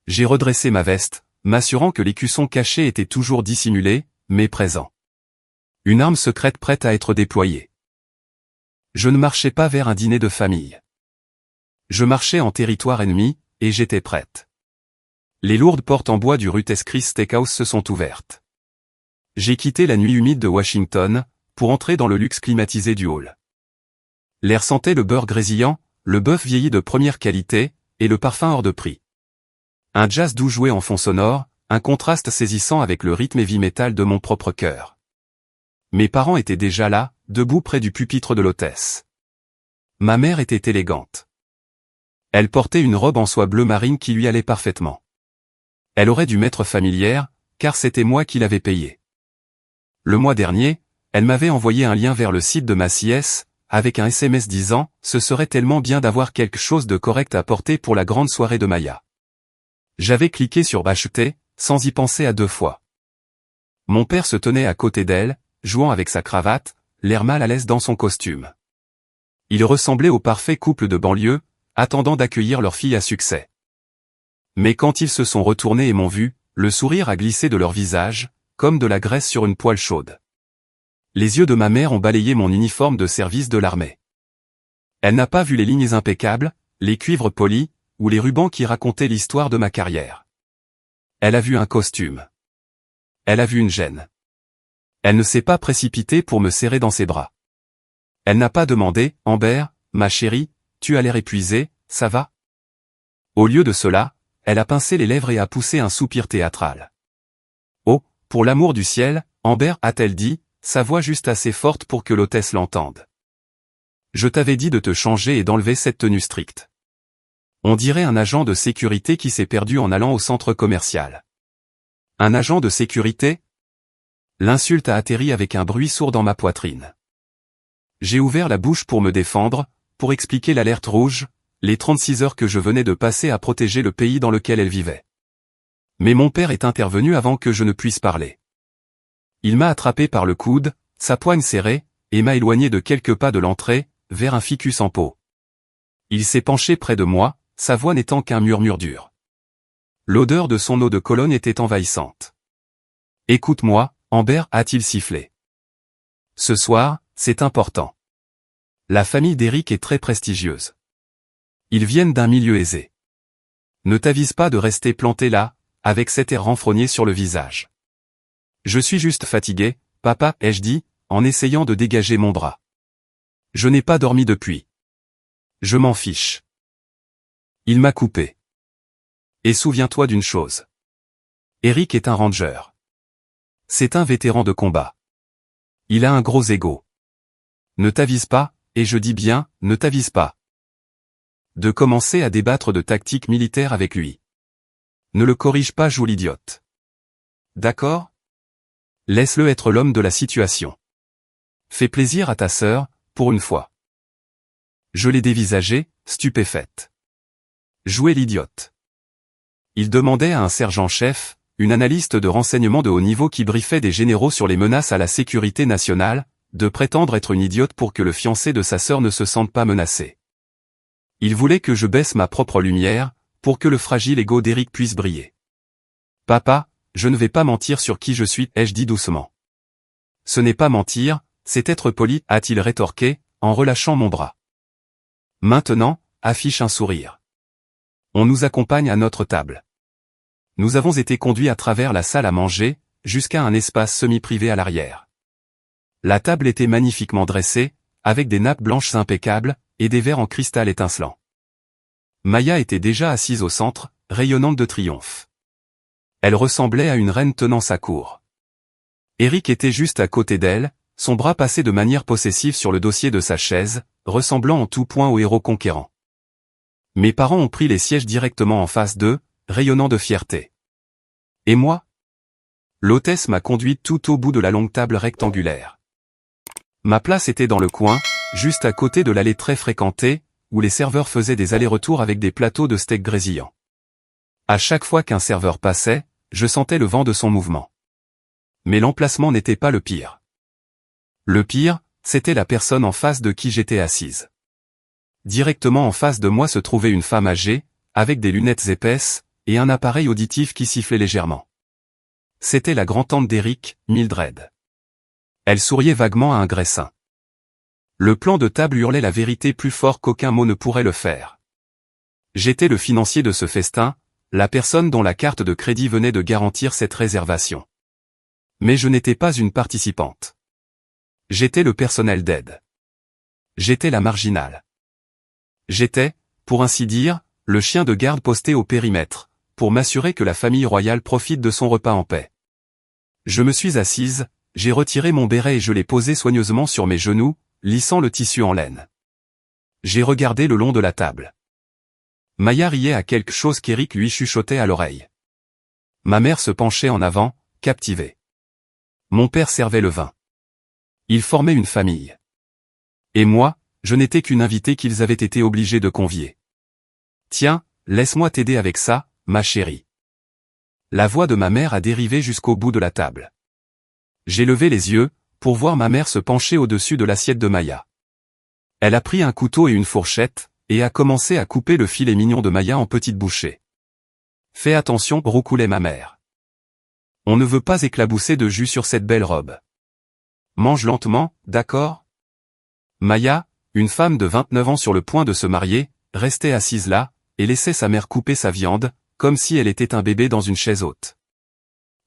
J'ai redressé ma veste, m'assurant que l'écusson caché était toujours dissimulé, mais présent. Une arme secrète prête à être déployée. Je ne marchais pas vers un dîner de famille. Je marchais en territoire ennemi, et j'étais prête. Les lourdes portes en bois du Ruth's Chris Steakhouse se sont ouvertes. J'ai quitté la nuit humide de Washington, pour entrer dans le luxe climatisé du hall. L'air sentait le beurre grésillant, le bœuf vieilli de première qualité, et le parfum hors de prix. Un jazz doux joué en fond sonore, un contraste saisissant avec le rythme heavy metal de mon propre cœur. Mes parents étaient déjà là, debout près du pupitre de l'hôtesse. Ma mère était élégante. Elle portait une robe en soie bleu marine qui lui allait parfaitement. Elle aurait dû m'être familière, car c'était moi qui l'avais payée. Le mois dernier, elle m'avait envoyé un lien vers le site de Macy's, avec un SMS disant « Ce serait tellement bien d'avoir quelque chose de correct à porter pour la grande soirée de Maya ». J'avais cliqué sur « Acheter », sans y penser à deux fois. Mon père se tenait à côté d'elle, jouant avec sa cravate, l'air mal à l'aise dans son costume. Il ressemblait au parfait couple de banlieue, attendant d'accueillir leur fille à succès. Mais quand ils se sont retournés et m'ont vu, le sourire a glissé de leur visage, comme de la graisse sur une poêle chaude. Les yeux de ma mère ont balayé mon uniforme de service de l'armée. Elle n'a pas vu les lignes impeccables, les cuivres polis, ou les rubans qui racontaient l'histoire de ma carrière. Elle a vu un costume. Elle a vu une gêne. Elle ne s'est pas précipitée pour me serrer dans ses bras. Elle n'a pas demandé « Amber, ma chérie, tu as l'air épuisée, ça va ?» Au lieu de cela, elle a pincé les lèvres et a poussé un soupir théâtral. « Oh, pour l'amour du ciel, Amber, a-t-elle dit, sa voix juste assez forte pour que l'hôtesse l'entende. Je t'avais dit de te changer et d'enlever cette tenue stricte. On dirait un agent de sécurité qui s'est perdu en allant au centre commercial. Un agent de sécurité ? L'insulte a atterri avec un bruit sourd dans ma poitrine. J'ai ouvert la bouche pour me défendre, pour expliquer l'alerte rouge, les 36 heures que je venais de passer à protéger le pays dans lequel elle vivait. Mais mon père est intervenu avant que je ne puisse parler. Il m'a attrapé par le coude, sa poigne serrée, et m'a éloigné de quelques pas de l'entrée, vers un ficus en pot. Il s'est penché près de moi, sa voix n'étant qu'un murmure dur. L'odeur de son eau de Cologne était envahissante. « Écoute-moi, Amber, a-t-il sifflé. Ce soir, c'est important. La famille d'Eric est très prestigieuse. Ils viennent d'un milieu aisé. Ne t'avise pas de rester planté là, avec cet air renfrogné sur le visage. Je suis juste fatigué, papa, ai-je dit, en essayant de dégager mon bras. Je n'ai pas dormi depuis. Je m'en fiche. Il m'a coupé. Et souviens-toi d'une chose. Eric est un ranger. C'est un vétéran de combat. Il a un gros ego. Ne t'avise pas, et je dis bien, ne t'avise pas. De commencer à débattre de tactiques militaires avec lui. Ne le corrige pas, joue l'idiote. D'accord ? Laisse-le être l'homme de la situation. Fais plaisir à ta sœur, pour une fois. Je l'ai dévisagé, stupéfaite. Jouer l'idiote. Il demandait à un sergent-chef, une analyste de renseignement de haut niveau qui briefait des généraux sur les menaces à la sécurité nationale, de prétendre être une idiote pour que le fiancé de sa sœur ne se sente pas menacé. Il voulait que je baisse ma propre lumière, pour que le fragile ego d'Eric puisse briller. Papa, je ne vais pas mentir sur qui je suis, ai-je dit doucement. Ce n'est pas mentir, c'est être poli, a-t-il rétorqué, en relâchant mon bras. Maintenant, affiche un sourire. On nous accompagne à notre table. Nous avons été conduits à travers la salle à manger, jusqu'à un espace semi-privé à l'arrière. La table était magnifiquement dressée, avec des nappes blanches impeccables, et des verres en cristal étincelant. Maya était déjà assise au centre, rayonnante de triomphe. Elle ressemblait à une reine tenant sa cour. Eric était juste à côté d'elle, son bras passé de manière possessive sur le dossier de sa chaise, ressemblant en tout point au héros conquérant. Mes parents ont pris les sièges directement en face d'eux, rayonnant de fierté. Et moi, L'hôtesse m'a conduite tout au bout de la longue table rectangulaire. Ma place était dans le coin, juste à côté de l'allée très fréquentée, où les serveurs faisaient des allers-retours avec des plateaux de steak grésillant. À chaque fois qu'un serveur passait, je sentais le vent de son mouvement. Mais l'emplacement n'était pas le pire. Le pire, c'était la personne en face de qui j'étais assise. Directement en face de moi se trouvait une femme âgée, avec des lunettes épaisses, et un appareil auditif qui sifflait légèrement. C'était la grand-tante d'Eric, Mildred. Elle souriait vaguement à un graissin. Le plan de table hurlait la vérité plus fort qu'aucun mot ne pourrait le faire. J'étais le financier de ce festin, la personne dont la carte de crédit venait de garantir cette réservation. Mais je n'étais pas une participante. J'étais le personnel d'aide. J'étais la marginale. J'étais, pour ainsi dire, le chien de garde posté au périmètre, pour m'assurer que la famille royale profite de son repas en paix. Je me suis assise, j'ai retiré mon béret et je l'ai posé soigneusement sur mes genoux, lissant le tissu en laine. J'ai regardé le long de la table. Maya riait à quelque chose qu'Eric lui chuchotait à l'oreille. Ma mère se penchait en avant, captivée. Mon père servait le vin. Ils formaient une famille. Et moi, je n'étais qu'une invitée qu'ils avaient été obligés de convier. Tiens, laisse-moi t'aider avec ça, ma chérie. La voix de ma mère a dérivé jusqu'au bout de la table. J'ai levé les yeux, pour voir ma mère se pencher au-dessus de l'assiette de Maya. Elle a pris un couteau et une fourchette, et a commencé à couper le filet mignon de Maya en petites bouchées. Fais attention, roucoulait ma mère. On ne veut pas éclabousser de jus sur cette belle robe. Mange lentement, d'accord? Maya, une femme de 29 ans sur le point de se marier, restait assise là, et laissait sa mère couper sa viande, comme si elle était un bébé dans une chaise haute.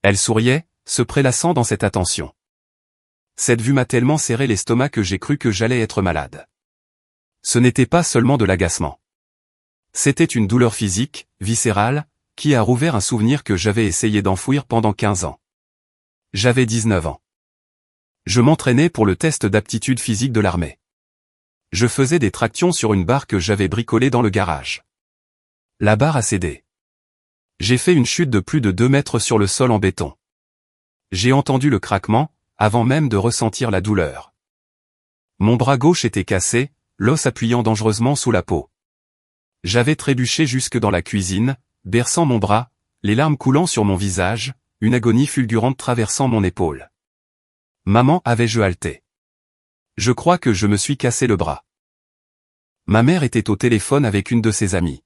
Elle souriait, se prélassant dans cette attention. Cette vue m'a tellement serré l'estomac que j'ai cru que j'allais être malade. Ce n'était pas seulement de l'agacement. C'était une douleur physique, viscérale, qui a rouvert un souvenir que j'avais essayé d'enfouir pendant 15 ans. J'avais 19 ans. Je m'entraînais pour le test d'aptitude physique de l'armée. Je faisais des tractions sur une barre que j'avais bricolée dans le garage. La barre a cédé. J'ai fait une chute de plus de 2 mètres sur le sol en béton. J'ai entendu le craquement, avant même de ressentir la douleur. Mon bras gauche était cassé, l'os appuyant dangereusement sous la peau. J'avais trébuché jusque dans la cuisine, berçant mon bras, les larmes coulant sur mon visage, une agonie fulgurante traversant mon épaule. Maman, avais-je haleté. Je crois que je me suis cassé le bras. Ma mère était au téléphone avec une de ses amies.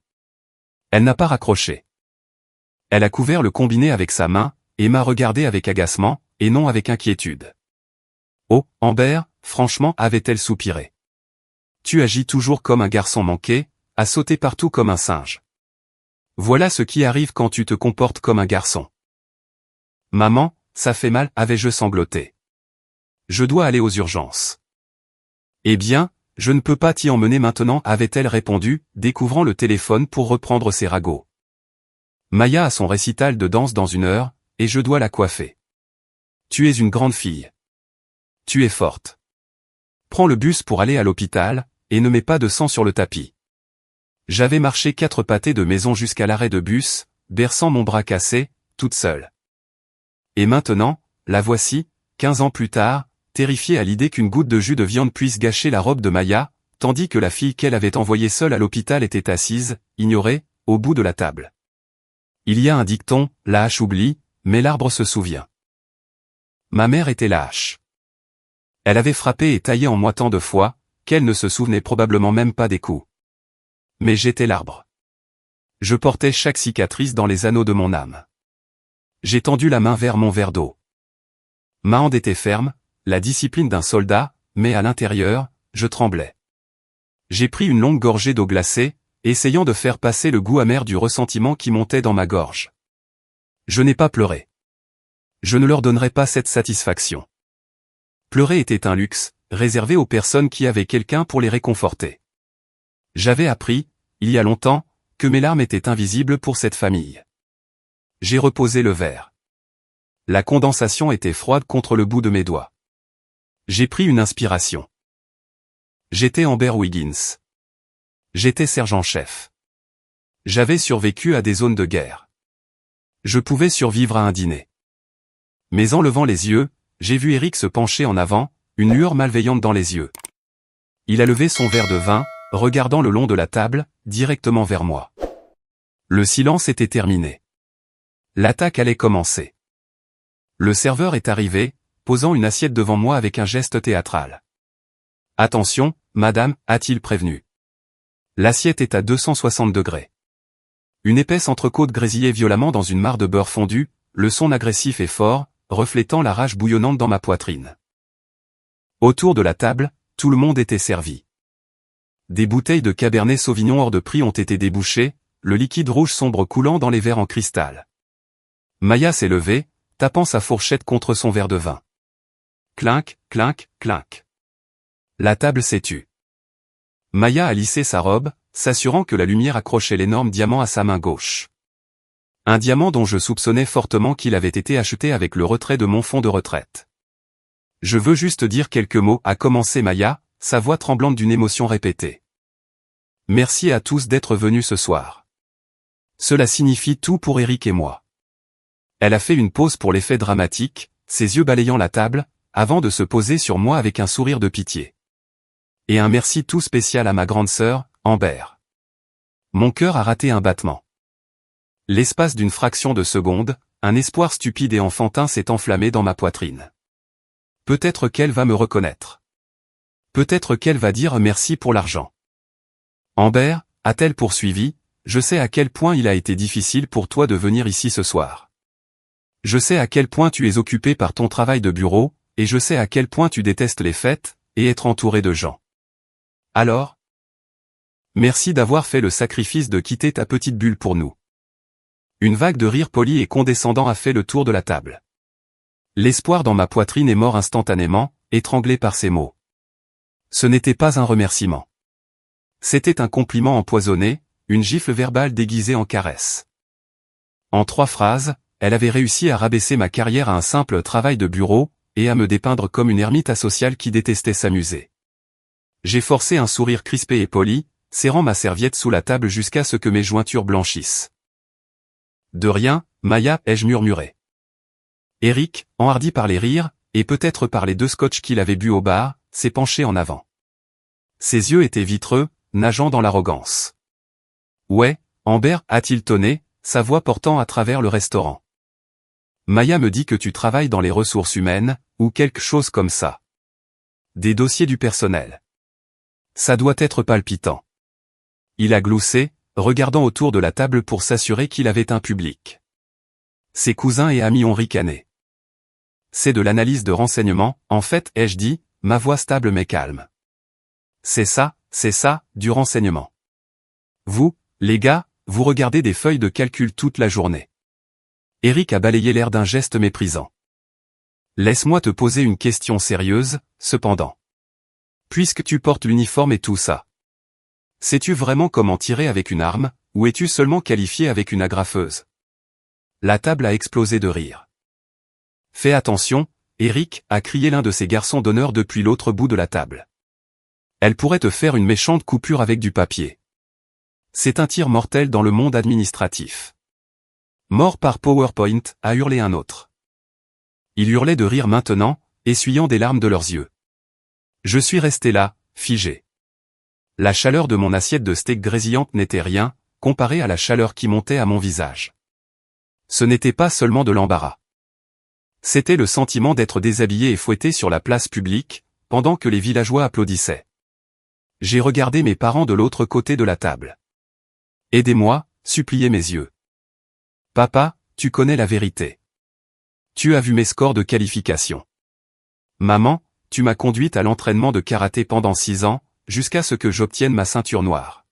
Elle n'a pas raccroché. Elle a couvert le combiné avec sa main, et m'a regardé avec agacement, et non avec inquiétude. Oh, Amber, franchement, avait-elle soupiré. Tu agis toujours comme un garçon manqué, à sauter partout comme un singe. Voilà ce qui arrive quand tu te comportes comme un garçon. Maman, ça fait mal, avais-je sangloté. Je dois aller aux urgences. Eh bien, je ne peux pas t'y emmener maintenant, avait-elle répondu, découvrant le téléphone pour reprendre ses ragots. Maya a son récital de danse dans 1 heure, et je dois la coiffer. Tu es une grande fille. Tu es forte. Prends le bus pour aller à l'hôpital, et ne mets pas de sang sur le tapis. J'avais marché 4 pâtés de maison jusqu'à l'arrêt de bus, berçant mon bras cassé, toute seule. Et maintenant, la voici, 15 ans plus tard, terrifiée à l'idée qu'une goutte de jus de viande puisse gâcher la robe de Maya, tandis que la fille qu'elle avait envoyée seule à l'hôpital était assise, ignorée, au bout de la table. Il y a un dicton, la hache oublie, mais l'arbre se souvient. Ma mère était la hache. Elle avait frappé et taillé en moi tant de fois, qu'elle ne se souvenait probablement même pas des coups. Mais j'étais l'arbre. Je portais chaque cicatrice dans les anneaux de mon âme. J'ai tendu la main vers mon verre d'eau. Ma hand était ferme, la discipline d'un soldat, mais à l'intérieur, je tremblais. J'ai pris une longue gorgée d'eau glacée, essayant de faire passer le goût amer du ressentiment qui montait dans ma gorge. Je n'ai pas pleuré. Je ne leur donnerai pas cette satisfaction. Pleurer était un luxe, réservé aux personnes qui avaient quelqu'un pour les réconforter. J'avais appris, il y a longtemps, que mes larmes étaient invisibles pour cette famille. J'ai reposé le verre. La condensation était froide contre le bout de mes doigts. J'ai pris une inspiration. J'étais Amber Wiggins. J'étais sergent-chef. J'avais survécu à des zones de guerre. Je pouvais survivre à un dîner. Mais en levant les yeux, j'ai vu Eric se pencher en avant, une lueur malveillante dans les yeux. Il a levé son verre de vin, regardant le long de la table, directement vers moi. Le silence était terminé. L'attaque allait commencer. Le serveur est arrivé, posant une assiette devant moi avec un geste théâtral. « Attention, madame » a-t-il prévenu. L'assiette est à 260 degrés. Une épaisse entrecôte grésillait violemment dans une mare de beurre fondu, le son agressif et fort, reflétant la rage bouillonnante dans ma poitrine. Autour de la table, tout le monde était servi. Des bouteilles de Cabernet Sauvignon hors de prix ont été débouchées, le liquide rouge sombre coulant dans les verres en cristal. Maya s'est levée, tapant sa fourchette contre son verre de vin. Clinc, clinc, clinc. La table s'est tue. Maya a lissé sa robe, s'assurant que la lumière accrochait l'énorme diamant à sa main gauche. Un diamant dont je soupçonnais fortement qu'il avait été acheté avec le retrait de mon fonds de retraite. « Je veux juste dire quelques mots » a commencé Maya, sa voix tremblante d'une émotion répétée. « Merci à tous d'être venus ce soir. Cela signifie tout pour Eric et moi. » Elle a fait une pause pour l'effet dramatique, ses yeux balayant la table, avant de se poser sur moi avec un sourire de pitié. Et un merci tout spécial à ma grande sœur, Amber. Mon cœur a raté un battement. L'espace d'une fraction de seconde, un espoir stupide et enfantin s'est enflammé dans ma poitrine. Peut-être qu'elle va me reconnaître. Peut-être qu'elle va dire merci pour l'argent. Amber, a-t-elle poursuivi, je sais à quel point il a été difficile pour toi de venir ici ce soir. Je sais à quel point tu es occupé par ton travail de bureau, et je sais à quel point tu détestes les fêtes, et être entouré de gens. Alors? Merci d'avoir fait le sacrifice de quitter ta petite bulle pour nous. Une vague de rire poli et condescendant a fait le tour de la table. L'espoir dans ma poitrine est mort instantanément, étranglé par ces mots. Ce n'était pas un remerciement. C'était un compliment empoisonné, une gifle verbale déguisée en caresse. En 3 phrases, elle avait réussi à rabaisser ma carrière à un simple travail de bureau, et à me dépeindre comme une ermite asociale qui détestait s'amuser. J'ai forcé un sourire crispé et poli, serrant ma serviette sous la table jusqu'à ce que mes jointures blanchissent. De rien, Maya, ai-je murmuré. Eric, enhardi par les rires, et peut-être par les 2 scotch qu'il avait bu au bar, s'est penché en avant. Ses yeux étaient vitreux, nageant dans l'arrogance. Ouais, Amber, a-t-il tonné, sa voix portant à travers le restaurant. Maya me dit que tu travailles dans les ressources humaines, ou quelque chose comme ça. Des dossiers du personnel. Ça doit être palpitant. Il a gloussé, regardant autour de la table pour s'assurer qu'il avait un public. Ses cousins et amis ont ricané. C'est de l'analyse de renseignement, en fait, ai-je dit, ma voix stable mais calme. C'est ça, du renseignement. Vous, les gars, vous regardez des feuilles de calcul toute la journée. Eric a balayé l'air d'un geste méprisant. Laisse-moi te poser une question sérieuse, cependant. Puisque tu portes l'uniforme et tout ça. Sais-tu vraiment comment tirer avec une arme, ou es-tu seulement qualifié avec une agrafeuse? La table a explosé de rire. Fais attention, Eric, a crié l'un de ses garçons d'honneur depuis l'autre bout de la table. Elle pourrait te faire une méchante coupure avec du papier. C'est un tir mortel dans le monde administratif. Mort par PowerPoint, a hurlé un autre. Il hurlait de rire maintenant, essuyant des larmes de leurs yeux. Je suis resté là, figé. La chaleur de mon assiette de steak grésillante n'était rien, comparée à la chaleur qui montait à mon visage. Ce n'était pas seulement de l'embarras. C'était le sentiment d'être déshabillé et fouetté sur la place publique, pendant que les villageois applaudissaient. J'ai regardé mes parents de l'autre côté de la table. Aidez-moi, suppliaient mes yeux. Papa, tu connais la vérité. Tu as vu mes scores de qualification. Maman, tu m'as conduite à l'entraînement de karaté pendant 6 ans, jusqu'à ce que j'obtienne ma ceinture noire.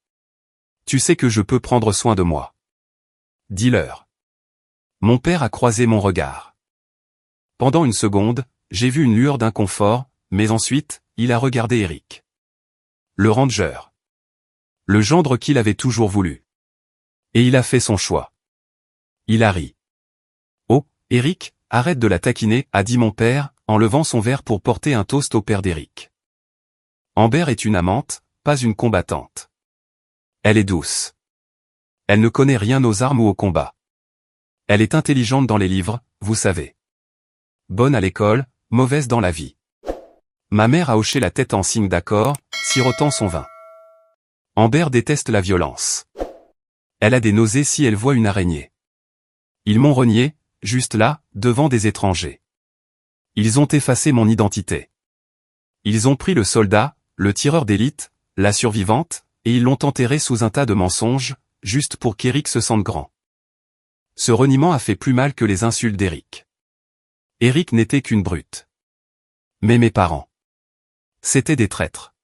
Tu sais que je peux prendre soin de moi. Dis-leur. Mon père a croisé mon regard. Pendant une seconde, j'ai vu une lueur d'inconfort, mais ensuite, il a regardé Eric. Le ranger. Le gendre qu'il avait toujours voulu. Et il a fait son choix. Il a ri. Oh, Eric, arrête de la taquiner, a dit mon père, en levant son verre pour porter un toast au père d'Eric. Amber est une amante, pas une combattante. Elle est douce. Elle ne connaît rien aux armes ou au combat. Elle est intelligente dans les livres, vous savez. bonne à l'école, mauvaise dans la vie. Ma mère a hoché la tête en signe d'accord, sirotant son vin. Amber déteste la violence. Elle a des nausées si elle voit une araignée. Ils m'ont renié, juste là, devant des étrangers. Ils ont effacé mon identité. Ils ont pris le soldat, le tireur d'élite, la survivante, et ils l'ont enterré sous un tas de mensonges, juste pour qu'Eric se sente grand. Ce reniement a fait plus mal que les insultes d'Eric. Eric n'était qu'une brute. Mais mes parents. C'étaient des traîtres.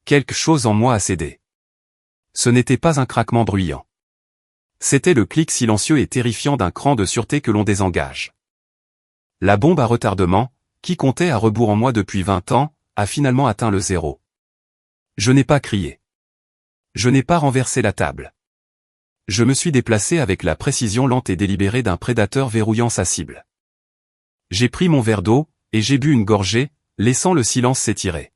Quelque chose en moi a cédé. Ce n'était pas un craquement bruyant. C'était le clic silencieux et terrifiant d'un cran de sûreté que l'on désengage. La bombe à retardement, qui comptait à rebours en moi depuis 20 ans, a finalement atteint le zéro. Je n'ai pas crié. Je n'ai pas renversé la table. Je me suis déplacé avec la précision lente et délibérée d'un prédateur verrouillant sa cible. J'ai pris mon verre d'eau, et j'ai bu une gorgée, laissant le silence s'étirer.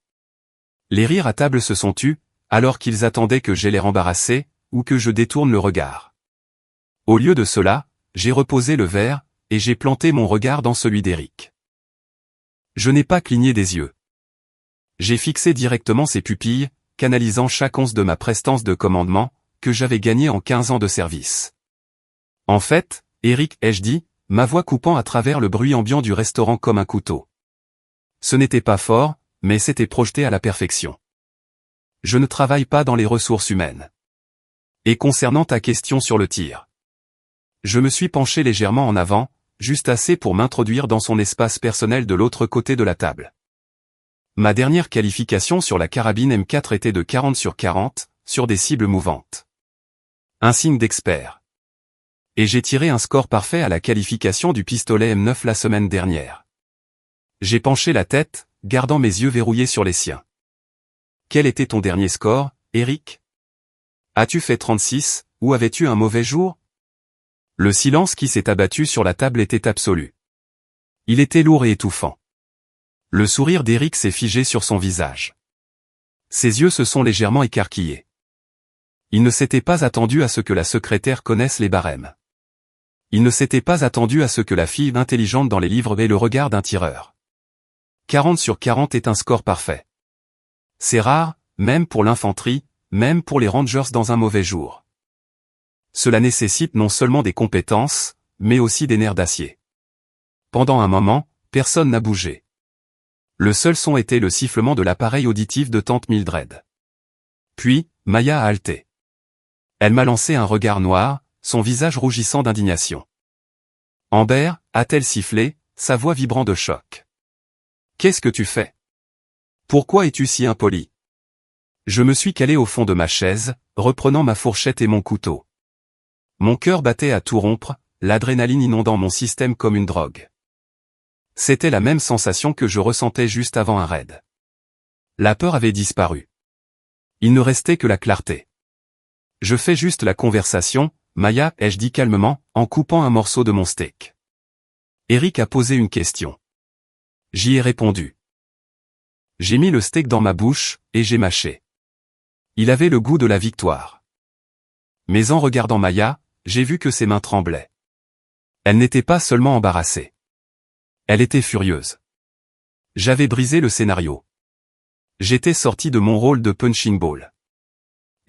Les rires à table se sont tus, alors qu'ils attendaient que j'aie l'air embarrassé, ou que je détourne le regard. Au lieu de cela, j'ai reposé le verre, et j'ai planté mon regard dans celui d'Eric. Je n'ai pas cligné des yeux. J'ai fixé directement ses pupilles, canalisant chaque once de ma prestance de commandement, que j'avais gagnée en 15 ans de service. En fait, Eric, ai-je dit, ma voix coupant à travers le bruit ambiant du restaurant comme un couteau. Ce n'était pas fort, mais c'était projeté à la perfection. Je ne travaille pas dans les ressources humaines. Et concernant ta question sur le tir. Je me suis penché légèrement en avant, juste assez pour m'introduire dans son espace personnel de l'autre côté de la table. Ma dernière qualification sur la carabine M4 était de 40 sur 40, sur des cibles mouvantes. Un signe d'expert. Et j'ai tiré un score parfait à la qualification du pistolet M9 la semaine dernière. J'ai penché la tête, gardant mes yeux verrouillés sur les siens. Quel était ton dernier score, Eric? As-tu fait 36, ou avais-tu un mauvais jour? Le silence qui s'est abattu sur la table était absolu. Il était lourd et étouffant. Le sourire d'Eric s'est figé sur son visage. Ses yeux se sont légèrement écarquillés. Il ne s'était pas attendu à ce que la secrétaire connaisse les barèmes. Il ne s'était pas attendu à ce que la fille intelligente dans les livres ait le regard d'un tireur. 40 sur 40 est un score parfait. C'est rare, même pour l'infanterie, même pour les Rangers dans un mauvais jour. Cela nécessite non seulement des compétences, mais aussi des nerfs d'acier. Pendant un moment, personne n'a bougé. Le seul son était le sifflement de l'appareil auditif de tante Mildred. Puis, Maya a halté. Elle m'a lancé un regard noir, son visage rougissant d'indignation. Amber, a-t-elle sifflé, sa voix vibrant de choc. Qu'est-ce que tu fais? Pourquoi es-tu si impoli? Je me suis calé au fond de ma chaise, reprenant ma fourchette et mon couteau. Mon cœur battait à tout rompre, l'adrénaline inondant mon système comme une drogue. C'était la même sensation que je ressentais juste avant un raid. La peur avait disparu. Il ne restait que la clarté. Je fais juste la conversation, Maya, ai-je dit calmement, en coupant un morceau de mon steak. Eric a posé une question. J'y ai répondu. J'ai mis le steak dans ma bouche, et j'ai mâché. Il avait le goût de la victoire. Mais en regardant Maya, j'ai vu que ses mains tremblaient. Elle n'était pas seulement embarrassée. Elle était furieuse. J'avais brisé le scénario. J'étais sorti de mon rôle de punching ball.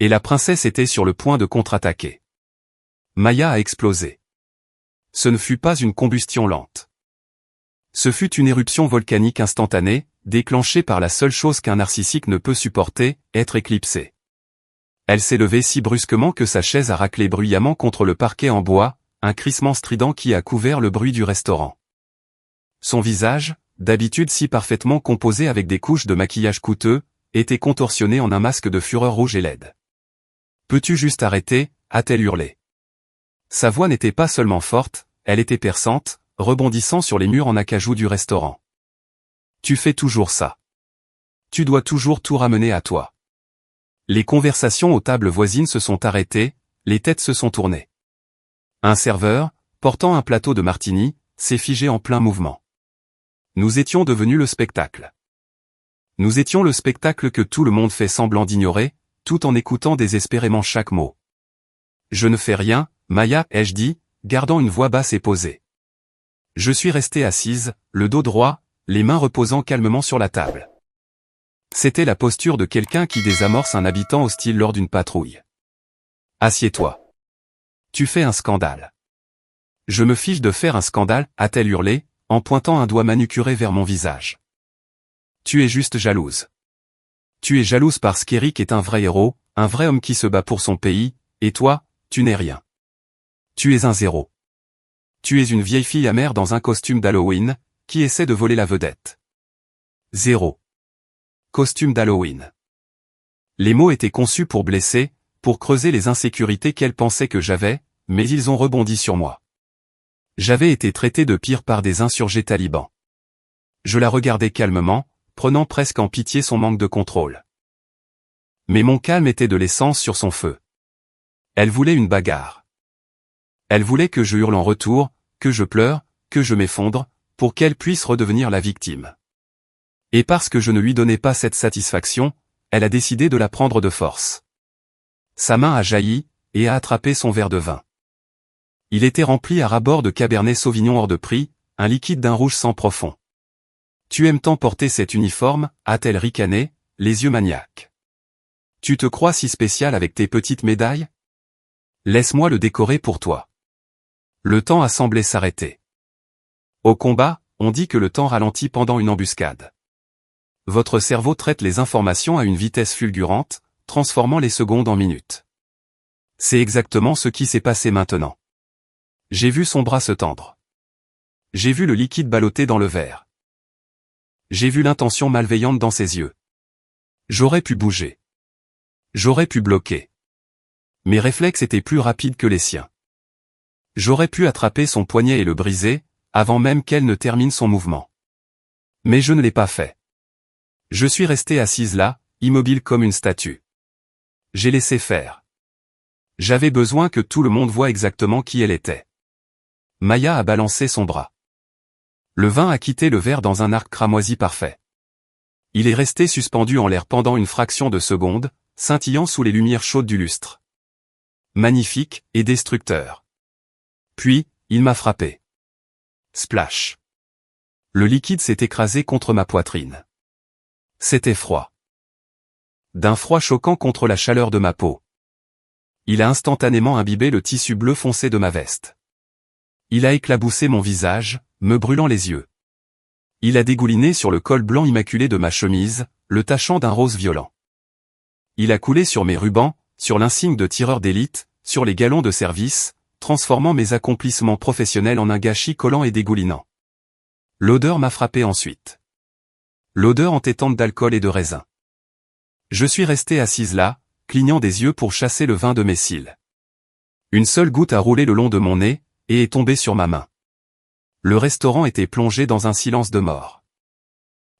Et la princesse était sur le point de contre-attaquer. Maya a explosé. Ce ne fut pas une combustion lente. Ce fut une éruption volcanique instantanée, déclenchée par la seule chose qu'un narcissique ne peut supporter, être éclipsé. Elle s'est levée si brusquement que sa chaise a raclé bruyamment contre le parquet en bois, un crissement strident qui a couvert le bruit du restaurant. Son visage, d'habitude si parfaitement composé avec des couches de maquillage coûteux, était contorsionné en un masque de fureur rouge et laide. « Peux-tu juste arrêter » a-t-elle hurlé. Sa voix n'était pas seulement forte, elle était perçante, rebondissant sur les murs en acajou du restaurant. « Tu fais toujours ça. Tu dois toujours tout ramener à toi. » Les conversations aux tables voisines se sont arrêtées, les têtes se sont tournées. Un serveur, portant un plateau de martini, s'est figé en plein mouvement. Nous étions devenus le spectacle. Nous étions le spectacle que tout le monde fait semblant d'ignorer, tout en écoutant désespérément chaque mot. Je ne fais rien, Maya, ai-je dit, gardant une voix basse et posée. Je suis restée assise, le dos droit, les mains reposant calmement sur la table. C'était la posture de quelqu'un qui désamorce un habitant hostile lors d'une patrouille. Assieds-toi. Tu fais un scandale. Je me fiche de faire un scandale, a-t-elle hurlé, en pointant un doigt manucuré vers mon visage. Tu es juste jalouse. Tu es jalouse parce qu'Eric est un vrai héros, un vrai homme qui se bat pour son pays, et toi, tu n'es rien. Tu es un zéro. Tu es une vieille fille amère dans un costume d'Halloween, qui essaie de voler la vedette. Zéro. Costume d'Halloween. Les mots étaient conçus pour blesser, pour creuser les insécurités qu'elle pensait que j'avais, mais ils ont rebondi sur moi. J'avais été traité de pire par des insurgés talibans. Je la regardais calmement, prenant presque en pitié son manque de contrôle. Mais mon calme était de l'essence sur son feu. Elle voulait une bagarre. Elle voulait que je hurle en retour, que je pleure, que je m'effondre, pour qu'elle puisse redevenir la victime. Et parce que je ne lui donnais pas cette satisfaction, elle a décidé de la prendre de force. Sa main a jailli, et a attrapé son verre de vin. Il était rempli à ras-bord de Cabernet Sauvignon hors de prix, un liquide d'un rouge sang profond. Tu aimes tant porter cet uniforme, a-t-elle ricané, les yeux maniaques. Tu te crois si spécial avec tes petites médailles? Laisse-moi le décorer pour toi. Le temps a semblé s'arrêter. Au combat, on dit que le temps ralentit pendant une embuscade. Votre cerveau traite les informations à une vitesse fulgurante, transformant les secondes en minutes. C'est exactement ce qui s'est passé maintenant. J'ai vu son bras se tendre. J'ai vu le liquide balloter dans le verre. J'ai vu l'intention malveillante dans ses yeux. J'aurais pu bouger. J'aurais pu bloquer. Mes réflexes étaient plus rapides que les siens. J'aurais pu attraper son poignet et le briser, avant même qu'elle ne termine son mouvement. Mais je ne l'ai pas fait. Je suis restée assise là, immobile comme une statue. J'ai laissé faire. J'avais besoin que tout le monde voie exactement qui elle était. Maya a balancé son bras. Le vin a quitté le verre dans un arc cramoisi parfait. Il est resté suspendu en l'air pendant une fraction de seconde, scintillant sous les lumières chaudes du lustre. Magnifique et destructeur. Puis, il m'a frappé. Splash. Le liquide s'est écrasé contre ma poitrine. C'était froid. D'un froid choquant contre la chaleur de ma peau. Il a instantanément imbibé le tissu bleu foncé de ma veste. Il a éclaboussé mon visage, me brûlant les yeux. Il a dégouliné sur le col blanc immaculé de ma chemise, le tachant d'un rose violent. Il a coulé sur mes rubans, sur l'insigne de tireur d'élite, sur les galons de service, transformant mes accomplissements professionnels en un gâchis collant et dégoulinant. L'odeur m'a frappé ensuite. L'odeur entêtante d'alcool et de raisin. Je suis restée assise là, clignant des yeux pour chasser le vin de mes cils. Une seule goutte a roulé le long de mon nez, et est tombée sur ma main. Le restaurant était plongé dans un silence de mort.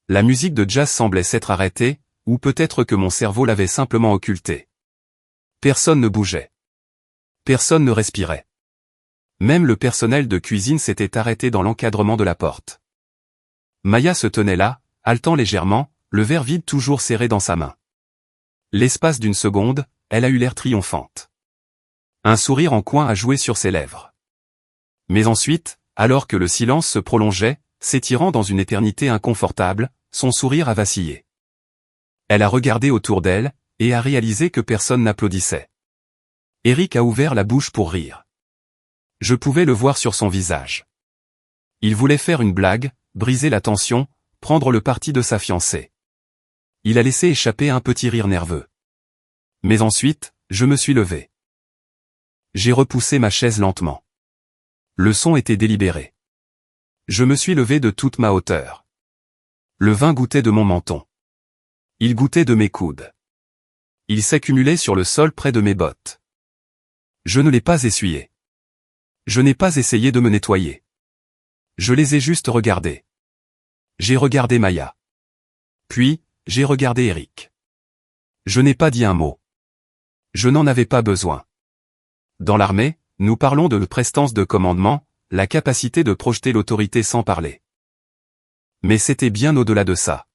La musique de jazz semblait s'être arrêtée, ou peut-être que mon cerveau l'avait simplement occultée. Personne ne bougeait. Personne ne respirait. Même le personnel de cuisine s'était arrêté dans l'encadrement de la porte. Maya se tenait là, haletant légèrement, le verre vide toujours serré dans sa main. L'espace d'une seconde, elle a eu l'air triomphante. Un sourire en coin a joué sur ses lèvres. Mais ensuite, alors que le silence se prolongeait, s'étirant dans une éternité inconfortable, son sourire a vacillé. Elle a regardé autour d'elle, et a réalisé que personne n'applaudissait. Eric a ouvert la bouche pour rire. Je pouvais le voir sur son visage. Il voulait faire une blague, briser la tension, prendre le parti de sa fiancée. Il a laissé échapper un petit rire nerveux. Mais ensuite, je me suis levé. J'ai repoussé ma chaise lentement. Le son était délibéré. Je me suis levé de toute ma hauteur. Le vin goûtait de mon menton. Il goûtait de mes coudes. Il s'accumulait sur le sol près de mes bottes. Je ne l'ai pas essuyé. Je n'ai pas essayé de me nettoyer. Je les ai juste regardés. J'ai regardé Maya. Puis, j'ai regardé Eric. Je n'ai pas dit un mot. Je n'en avais pas besoin. Dans l'armée, nous parlons de prestance de commandement, la capacité de projeter l'autorité sans parler. Mais c'était bien au-delà de ça.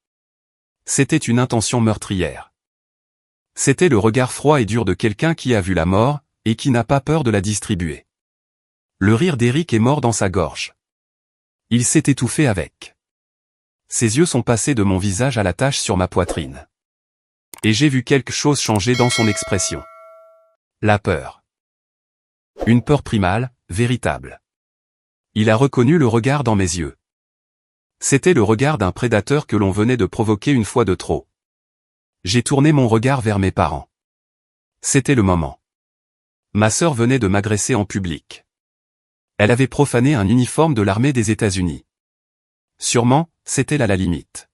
C'était une intention meurtrière. C'était le regard froid et dur de quelqu'un qui a vu la mort, et qui n'a pas peur de la distribuer. Le rire d'Eric est mort dans sa gorge. Il s'est étouffé avec. Ses yeux sont passés de mon visage à la tache sur ma poitrine. Et j'ai vu quelque chose changer dans son expression. La peur. Une peur primale, véritable. Il a reconnu le regard dans mes yeux. C'était le regard d'un prédateur que l'on venait de provoquer une fois de trop. J'ai tourné mon regard vers mes parents. C'était le moment. Ma sœur venait de m'agresser en public. Elle avait profané un uniforme de l'armée des États-Unis. Sûrement, c'était là la limite.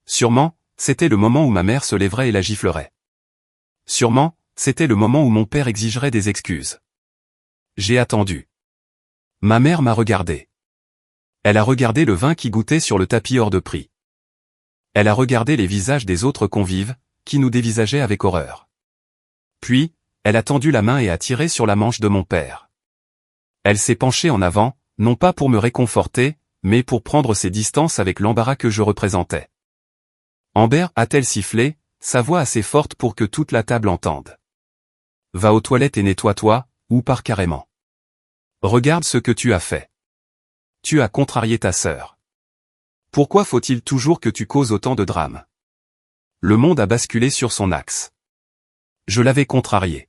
Sûrement, c'était le moment où ma mère se lèverait et la giflerait. Sûrement, c'était le moment où mon père exigerait des excuses. J'ai attendu. Ma mère m'a regardé. Elle a regardé le vin qui goûtait sur le tapis hors de prix. Elle a regardé les visages des autres convives, qui nous dévisageaient avec horreur. Puis, elle a tendu la main et a tiré sur la manche de mon père. Elle s'est penchée en avant, non pas pour me réconforter, mais pour prendre ses distances avec l'embarras que je représentais. Amber a-t-elle sifflé, sa voix assez forte pour que toute la table entende. Va aux toilettes et nettoie-toi, ou pars carrément. Regarde ce que tu as fait. Tu as contrarié ta sœur. Pourquoi faut-il toujours que tu causes autant de drames? Le monde a basculé sur son axe. Je l'avais contrarié.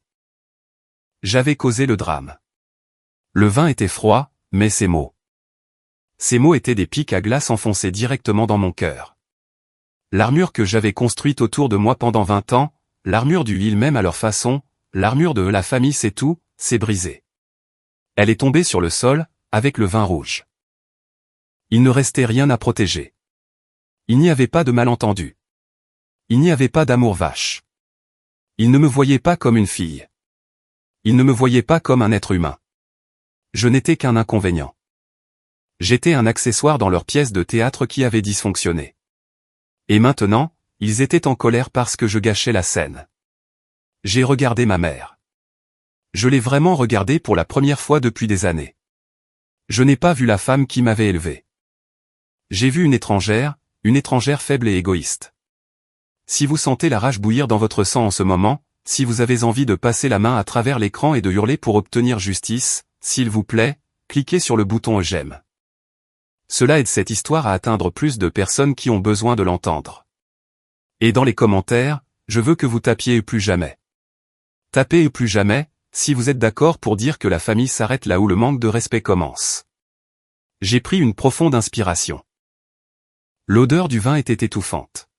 J'avais causé le drame. Le vin était froid, mais ces mots. Ces mots étaient des pics à glace enfoncés directement dans mon cœur. L'armure que j'avais construite autour de moi pendant 20 ans, l'armure du ils même à leur façon, l'armure de la famille c'est tout, s'est brisée. Elle est tombée sur le sol, avec le vin rouge. Il ne restait rien à protéger. Il n'y avait pas de malentendu. Il n'y avait pas d'amour vache. Il ne me voyait pas comme une fille. Il ne me voyait pas comme un être humain. Je n'étais qu'un inconvénient. J'étais un accessoire dans leur pièce de théâtre qui avait dysfonctionné. Et maintenant, ils étaient en colère parce que je gâchais la scène. J'ai regardé ma mère. Je l'ai vraiment regardée pour la première fois depuis des années. Je n'ai pas vu la femme qui m'avait élevé. J'ai vu une étrangère faible et égoïste. Si vous sentez la rage bouillir dans votre sang en ce moment, si vous avez envie de passer la main à travers l'écran et de hurler pour obtenir justice, s'il vous plaît, cliquez sur le bouton j'aime. Cela aide cette histoire à atteindre plus de personnes qui ont besoin de l'entendre. Et dans les commentaires, je veux que vous tapiez plus jamais. Tapez plus jamais, si vous êtes d'accord pour dire que la famille s'arrête là où le manque de respect commence. J'ai pris une profonde inspiration. L'odeur du vin était étouffante.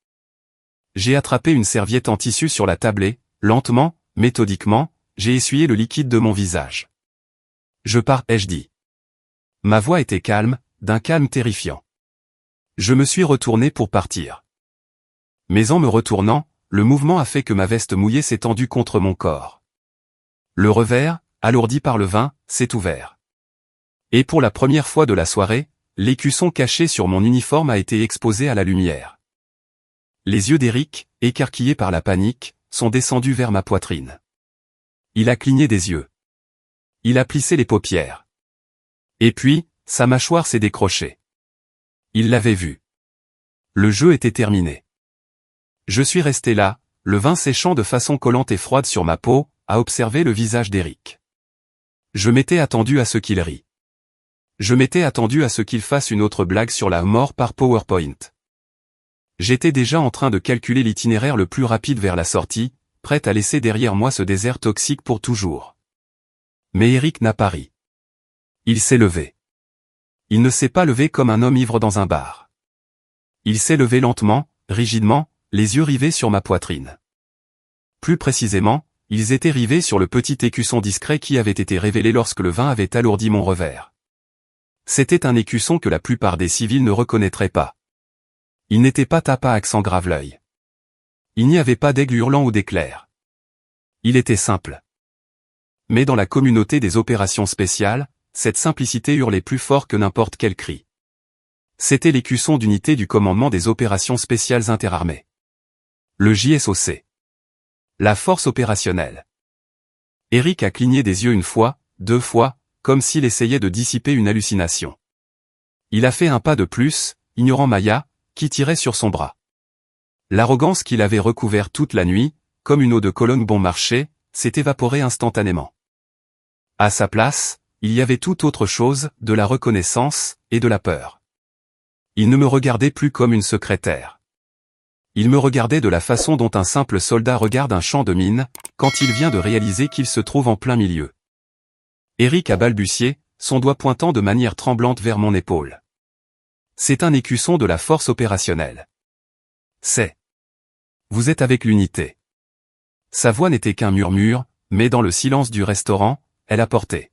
J'ai attrapé une serviette en tissu sur la table et, lentement, méthodiquement, j'ai essuyé le liquide de mon visage. Je pars, ai-je dit. Ma voix était calme, d'un calme terrifiant. Je me suis retourné pour partir. Mais en me retournant, le mouvement a fait que ma veste mouillée s'est tendue contre mon corps. Le revers, alourdi par le vin, s'est ouvert. Et pour la première fois de la soirée, l'écusson caché sur mon uniforme a été exposé à la lumière. Les yeux d'Eric, écarquillés par la panique, sont descendus vers ma poitrine. Il a cligné des yeux. Il a plissé les paupières. Et puis, sa mâchoire s'est décrochée. Il l'avait vu. Le jeu était terminé. Je suis resté là, le vin séchant de façon collante et froide sur ma peau, à observer le visage d'Eric. Je m'étais attendu à ce qu'il rie. Je m'étais attendu à ce qu'il fasse une autre blague sur la mort par PowerPoint. J'étais déjà en train de calculer l'itinéraire le plus rapide vers la sortie, prêt à laisser derrière moi ce désert toxique pour toujours. Mais Eric n'a pas ri. Il s'est levé. Il ne s'est pas levé comme un homme ivre dans un bar. Il s'est levé lentement, rigidement, les yeux rivés sur ma poitrine. Plus précisément, ils étaient rivés sur le petit écusson discret qui avait été révélé lorsque le vin avait alourdi mon revers. C'était un écusson que la plupart des civils ne reconnaîtraient pas. Il n'était pas tapé à accent grave l'œil. Il n'y avait pas d'aigle hurlant ou d'éclair. Il était simple. Mais dans la communauté des opérations spéciales, cette simplicité hurlait plus fort que n'importe quel cri. C'était l'écusson d'unité du commandement des opérations spéciales interarmées. Le JSOC. La force opérationnelle. Eric a cligné des yeux une fois, 2 fois, comme s'il essayait de dissiper une hallucination. Il a fait un pas de plus, ignorant Maya, qui tirait sur son bras. L'arrogance qu'il avait recouvert toute la nuit, comme une eau de Cologne bon marché, s'est évaporée instantanément. À sa place, il y avait tout autre chose, de la reconnaissance, et de la peur. Il ne me regardait plus comme une secrétaire. Il me regardait de la façon dont un simple soldat regarde un champ de mines, quand il vient de réaliser qu'il se trouve en plein milieu. Eric a balbutié, son doigt pointant de manière tremblante vers mon épaule. C'est un écusson de la force opérationnelle. C'est. Vous êtes avec l'unité. Sa voix n'était qu'un murmure, mais dans le silence du restaurant, elle a porté.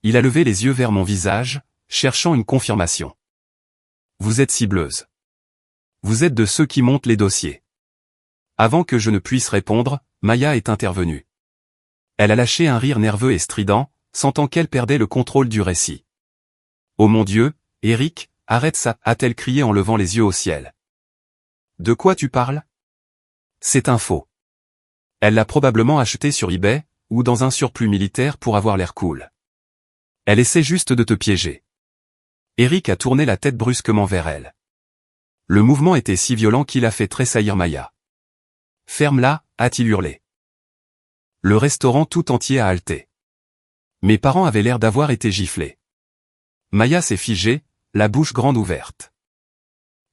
Il a levé les yeux vers mon visage, cherchant une confirmation. Vous êtes cibleuse. Vous êtes de ceux qui montent les dossiers. Avant que je ne puisse répondre, Maya est intervenue. Elle a lâché un rire nerveux et strident, sentant qu'elle perdait le contrôle du récit. Oh mon Dieu, Eric, arrête ça, a-t-elle crié en levant les yeux au ciel. De quoi tu parles? C'est un faux. Elle l'a probablement acheté sur eBay, ou dans un surplus militaire pour avoir l'air cool. Elle essaie juste de te piéger. Eric a tourné la tête brusquement vers elle. Le mouvement était si violent qu'il a fait tressaillir Maya. Ferme-la, a-t-il hurlé. Le restaurant tout entier a halté. Mes parents avaient l'air d'avoir été giflés. Maya s'est figée, la bouche grande ouverte.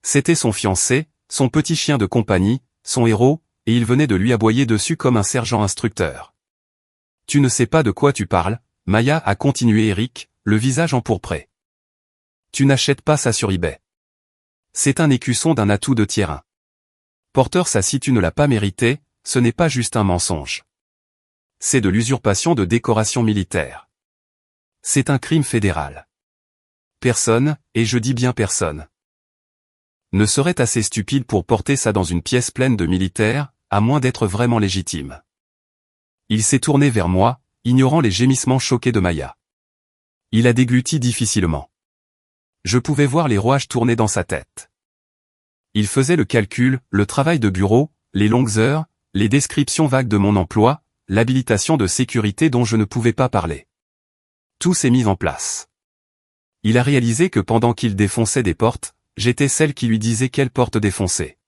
C'était son fiancé, son petit chien de compagnie, son héros, et il venait de lui aboyer dessus comme un sergent instructeur. Tu ne sais pas de quoi tu parles, Maya a continué Eric, le visage empourpré. Tu n'achètes pas ça sur eBay. C'est un écusson d'un atout de tiers 1. Porteur ça si tu ne l'as pas mérité, ce n'est pas juste un mensonge. C'est de l'usurpation de décoration militaire. C'est un crime fédéral. Personne, et je dis bien personne, ne serait assez stupide pour porter ça dans une pièce pleine de militaires, à moins d'être vraiment légitime. Il s'est tourné vers moi, ignorant les gémissements choqués de Maya. Il a dégluti difficilement. Je pouvais voir les rouages tourner dans sa tête. Il faisait le calcul, le travail de bureau, les longues heures, les descriptions vagues de mon emploi, l'habilitation de sécurité dont je ne pouvais pas parler. Tout s'est mis en place. Il a réalisé que pendant qu'il défonçait des portes, j'étais celle qui lui disait quelle porte défoncer.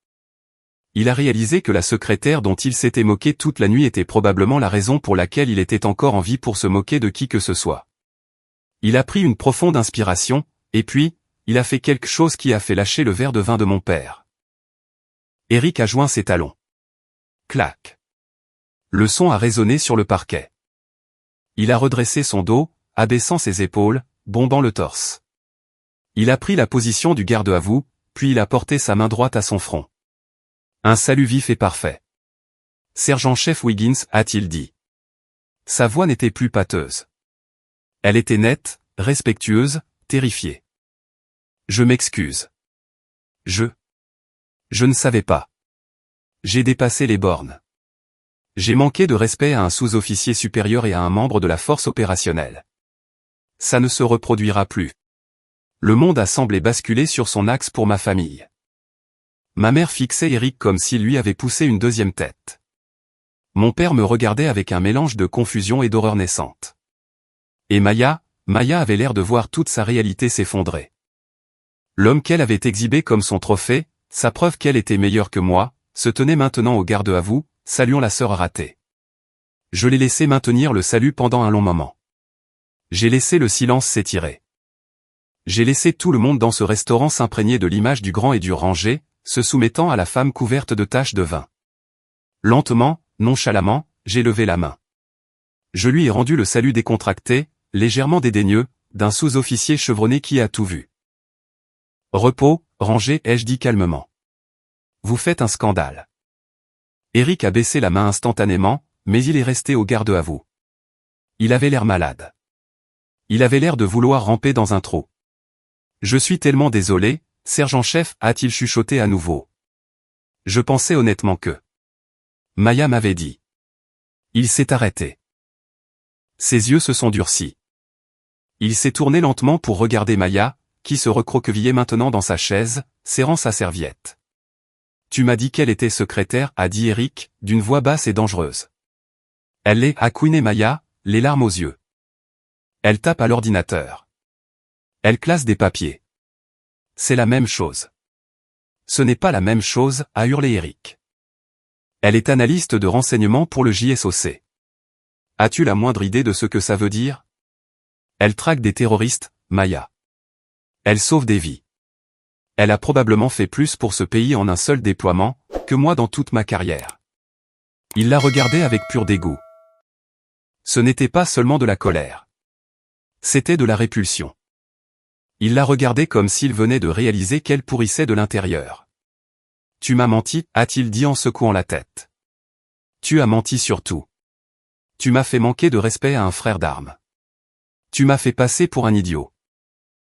Il a réalisé que la secrétaire dont il s'était moqué toute la nuit était probablement la raison pour laquelle il était encore en vie pour se moquer de qui que ce soit. Il a pris une profonde inspiration, et puis, il a fait quelque chose qui a fait lâcher le verre de vin de mon père. Eric a joint ses talons. Clac. Le son a résonné sur le parquet. Il a redressé son dos, abaissant ses épaules, bombant le torse. Il a pris la position du garde à vous, puis il a porté sa main droite à son front. Un salut vif et parfait. Sergent-chef Wiggins, a-t-il dit. Sa voix n'était plus pâteuse. Elle était nette, respectueuse, terrifiée. Je m'excuse. Je ne savais pas. J'ai dépassé les bornes. J'ai manqué de respect à un sous-officier supérieur et à un membre de la force opérationnelle. Ça ne se reproduira plus. Le monde a semblé basculer sur son axe pour ma famille. Ma mère fixait Eric comme s'il lui avait poussé une deuxième tête. Mon père me regardait avec un mélange de confusion et d'horreur naissante. Et Maya avait l'air de voir toute sa réalité s'effondrer. L'homme qu'elle avait exhibé comme son trophée, sa preuve qu'elle était meilleure que moi, se tenait maintenant au garde à vous, saluant la sœur ratée. Je l'ai laissé maintenir le salut pendant un long moment. J'ai laissé le silence s'étirer. J'ai laissé tout le monde dans ce restaurant s'imprégner de l'image du grand et dur rangé, se soumettant à la femme couverte de taches de vin. Lentement, nonchalamment, j'ai levé la main. Je lui ai rendu le salut décontracté, légèrement dédaigneux, d'un sous-officier chevronné qui a tout vu. Repos, rangé, ai-je dit calmement. Vous faites un scandale. Eric a baissé la main instantanément, mais il est resté au garde à vous. Il avait l'air malade. Il avait l'air de vouloir ramper dans un trou. Je suis tellement désolé, sergent-chef, a-t-il chuchoté à nouveau. Je pensais honnêtement que... Maya m'avait dit. Il s'est arrêté. Ses yeux se sont durcis. Il s'est tourné lentement pour regarder Maya, qui se recroquevillait maintenant dans sa chaise, serrant sa serviette. Tu m'as dit qu'elle était secrétaire, a dit Eric, d'une voix basse et dangereuse. Elle l'est, a couiné Maya, les larmes aux yeux. Elle tape à l'ordinateur. Elle classe des papiers. C'est la même chose. Ce n'est pas la même chose, a hurlé Eric. Elle est analyste de renseignement pour le JSOC. As-tu la moindre idée de ce que ça veut dire? Elle traque des terroristes, Maya. Elle sauve des vies. Elle a probablement fait plus pour ce pays en un seul déploiement, que moi dans toute ma carrière. Il la regardait avec pur dégoût. Ce n'était pas seulement de la colère. C'était de la répulsion. Il la regardait comme s'il venait de réaliser qu'elle pourrissait de l'intérieur. « Tu m'as menti » a-t-il dit en secouant la tête. « Tu as menti sur tout. Tu m'as fait manquer de respect à un frère d'armes. Tu m'as fait passer pour un idiot.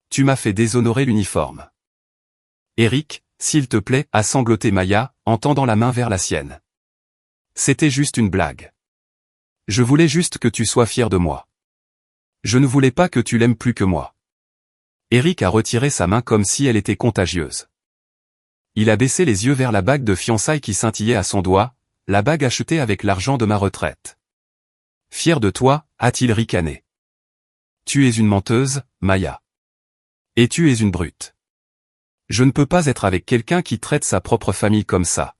Tu m'as fait déshonorer l'uniforme. » Eric, s'il te plaît, a sangloté Maya, en tendant la main vers la sienne. C'était juste une blague. Je voulais juste que tu sois fier de moi. Je ne voulais pas que tu l'aimes plus que moi. Eric a retiré sa main comme si elle était contagieuse. Il a baissé les yeux vers la bague de fiançailles qui scintillait à son doigt, la bague achetée avec l'argent de ma retraite. Fier de toi, a-t-il ricané. Tu es une menteuse, Maya. Et tu es une brute. Je ne peux pas être avec quelqu'un qui traite sa propre famille comme ça.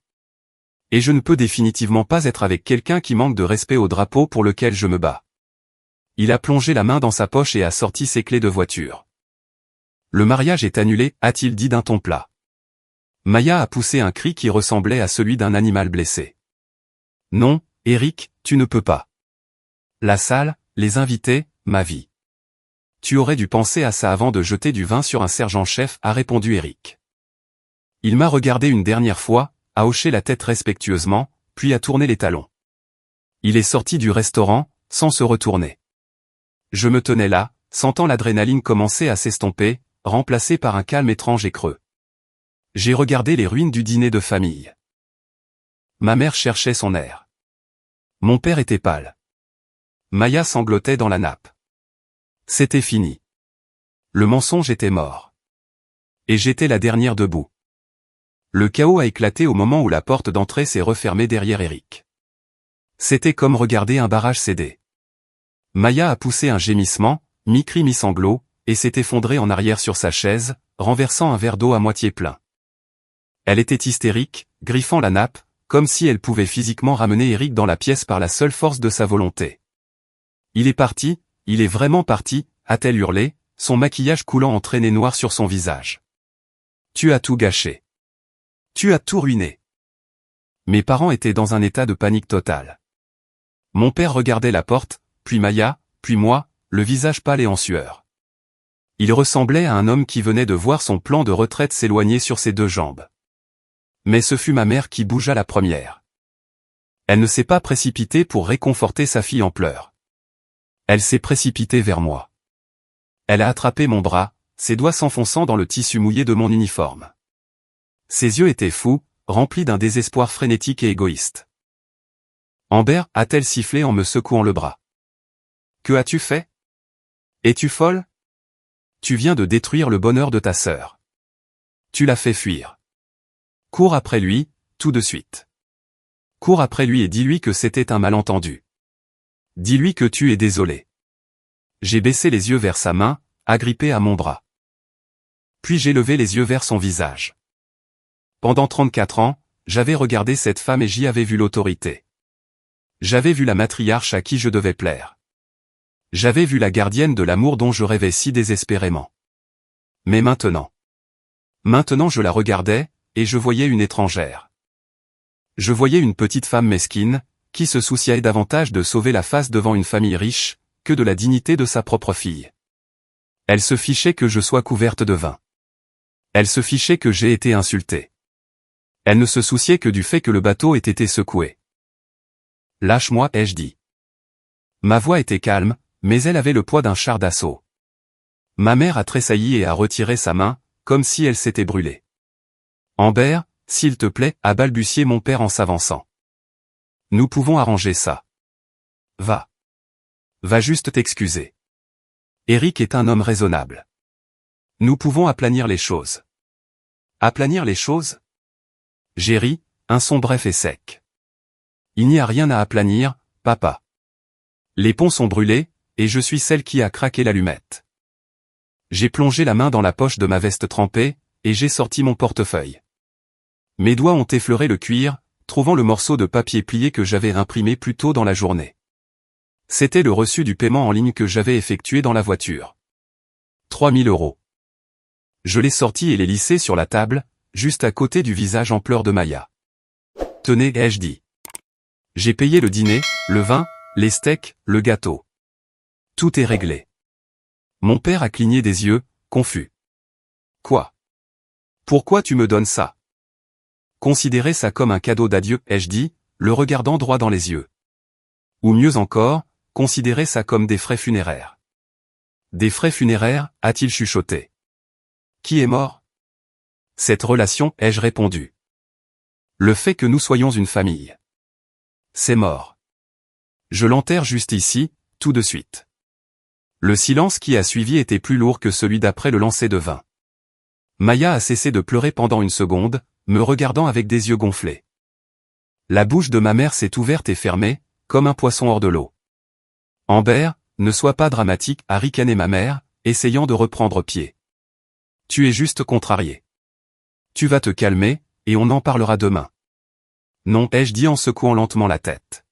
Et je ne peux définitivement pas être avec quelqu'un qui manque de respect au drapeau pour lequel je me bats. Il a plongé la main dans sa poche et a sorti ses clés de voiture. Le mariage est annulé, a-t-il dit d'un ton plat. Maya a poussé un cri qui ressemblait à celui d'un animal blessé. Non, Eric, tu ne peux pas. La salle, les invités, ma vie. Tu aurais dû penser à ça avant de jeter du vin sur un sergent-chef, a répondu Eric. Il m'a regardé une dernière fois, a hoché la tête respectueusement, puis a tourné les talons. Il est sorti du restaurant, sans se retourner. Je me tenais là, sentant l'adrénaline commencer à s'estomper, remplacée par un calme étrange et creux. J'ai regardé les ruines du dîner de famille. Ma mère cherchait son air. Mon père était pâle. Maya sanglotait dans la nappe. C'était fini. Le mensonge était mort. Et j'étais la dernière debout. Le chaos a éclaté au moment où la porte d'entrée s'est refermée derrière Eric. C'était comme regarder un barrage céder. Maya a poussé un gémissement, mi-cri mi-sanglot, et s'est effondrée en arrière sur sa chaise, renversant un verre d'eau à moitié plein. Elle était hystérique, griffant la nappe, comme si elle pouvait physiquement ramener Eric dans la pièce par la seule force de sa volonté. Il est parti, il est vraiment parti, a-t-elle hurlé, son maquillage coulant en traînées noires sur son visage. Tu as tout gâché. Tu as tout ruiné. Mes parents étaient dans un état de panique totale. Mon père regardait la porte, puis Maya, puis moi, le visage pâle et en sueur. Il ressemblait à un homme qui venait de voir son plan de retraite s'éloigner sur ses deux jambes. Mais ce fut ma mère qui bougea la première. Elle ne s'est pas précipitée pour réconforter sa fille en pleurs. Elle s'est précipitée vers moi. Elle a attrapé mon bras, ses doigts s'enfonçant dans le tissu mouillé de mon uniforme. Ses yeux étaient fous, remplis d'un désespoir frénétique et égoïste. Amber, a-t-elle sifflé en me secouant le bras. Que as-tu fait? Es-tu folle? Tu viens de détruire le bonheur de ta sœur. Tu l'as fait fuir. Cours après lui, tout de suite. Cours après lui et dis-lui que c'était un malentendu. Dis-lui que tu es désolé. J'ai baissé les yeux vers sa main, agrippée à mon bras. Puis j'ai levé les yeux vers son visage. Pendant 34 ans, j'avais regardé cette femme et j'y avais vu l'autorité. J'avais vu la matriarche à qui je devais plaire. J'avais vu la gardienne de l'amour dont je rêvais si désespérément. Mais maintenant je la regardais, et je voyais une étrangère. Je voyais une petite femme mesquine, qui se souciait davantage de sauver la face devant une famille riche, que de la dignité de sa propre fille. Elle se fichait que je sois couverte de vin. Elle se fichait que j'ai été insultée. Elle ne se souciait que du fait que le bateau ait été secoué. Lâche-moi, ai-je dit. Ma voix était calme, mais elle avait le poids d'un char d'assaut. Ma mère a tressailli et a retiré sa main, comme si elle s'était brûlée. Amber, s'il te plaît, a balbutié mon père en s'avançant. Nous pouvons arranger ça. Va. Va juste t'excuser. Eric est un homme raisonnable. Nous pouvons aplanir les choses. Aplanir les choses? J'ai ri, un son bref et sec. Il n'y a rien à aplanir, papa. Les ponts sont brûlés, et je suis celle qui a craqué l'allumette. J'ai plongé la main dans la poche de ma veste trempée, et j'ai sorti mon portefeuille. Mes doigts ont effleuré le cuir, trouvant le morceau de papier plié que j'avais imprimé plus tôt dans la journée. C'était le reçu du paiement en ligne que j'avais effectué dans la voiture. 3000 €. Je l'ai sorti et l'ai lissé sur la table, juste à côté du visage en pleurs de Maya. Tenez, ai-je dit. J'ai payé le dîner, le vin, les steaks, le gâteau. Tout est réglé. Mon père a cligné des yeux, confus. Quoi? Pourquoi tu me donnes ça? Considérez ça comme un cadeau d'adieu, ai-je dit, le regardant droit dans les yeux. Ou mieux encore, considérez ça comme des frais funéraires. Des frais funéraires, a-t-il chuchoté. Qui est mort? Cette relation, ai-je répondu. Le fait que nous soyons une famille. C'est mort. Je l'enterre juste ici, tout de suite. Le silence qui a suivi était plus lourd que celui d'après le lancer de vin. Maya a cessé de pleurer pendant une seconde, me regardant avec des yeux gonflés. La bouche de ma mère s'est ouverte et fermée, comme un poisson hors de l'eau. Amber, ne sois pas dramatique, a ricané ma mère, essayant de reprendre pied. Tu es juste contrarié. Tu vas te calmer, et on en parlera demain. Non, ai-je dit en secouant lentement la tête.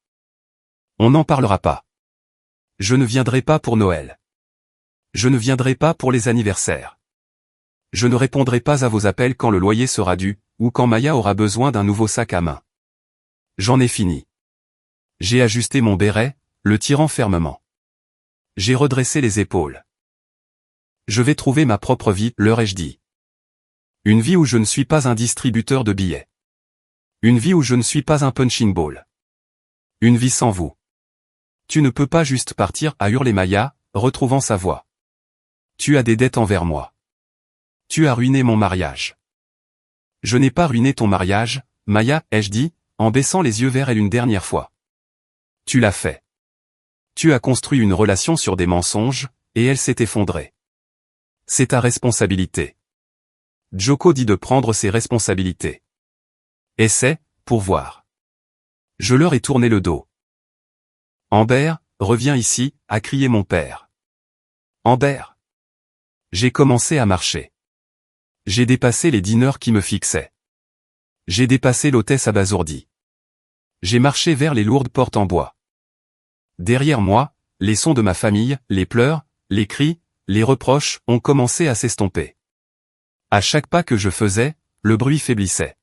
On n'en parlera pas. Je ne viendrai pas pour Noël. Je ne viendrai pas pour les anniversaires. Je ne répondrai pas à vos appels quand le loyer sera dû, ou quand Maya aura besoin d'un nouveau sac à main. J'en ai fini. J'ai ajusté mon béret, le tirant fermement. J'ai redressé les épaules. Je vais trouver ma propre vie, leur ai-je dit. Une vie où je ne suis pas un distributeur de billets. Une vie où je ne suis pas un punching ball. Une vie sans vous. Tu ne peux pas juste partir, a hurlé Maya, retrouvant sa voix. Tu as des dettes envers moi. Tu as ruiné mon mariage. Je n'ai pas ruiné ton mariage, Maya, ai-je dit, en baissant les yeux vers elle une dernière fois. Tu l'as fait. Tu as construit une relation sur des mensonges, et elle s'est effondrée. C'est ta responsabilité. Joko dit de prendre ses responsabilités. Essaie, pour voir. Je leur ai tourné le dos. Amber, reviens ici, a crié mon père. Amber. J'ai commencé à marcher. J'ai dépassé les 10 heures qui me fixaient. J'ai dépassé l'hôtesse abasourdie. J'ai marché vers les lourdes portes en bois. Derrière moi, les sons de ma famille, les pleurs, les cris, les reproches ont commencé à s'estomper. À chaque pas que je faisais, le bruit faiblissait.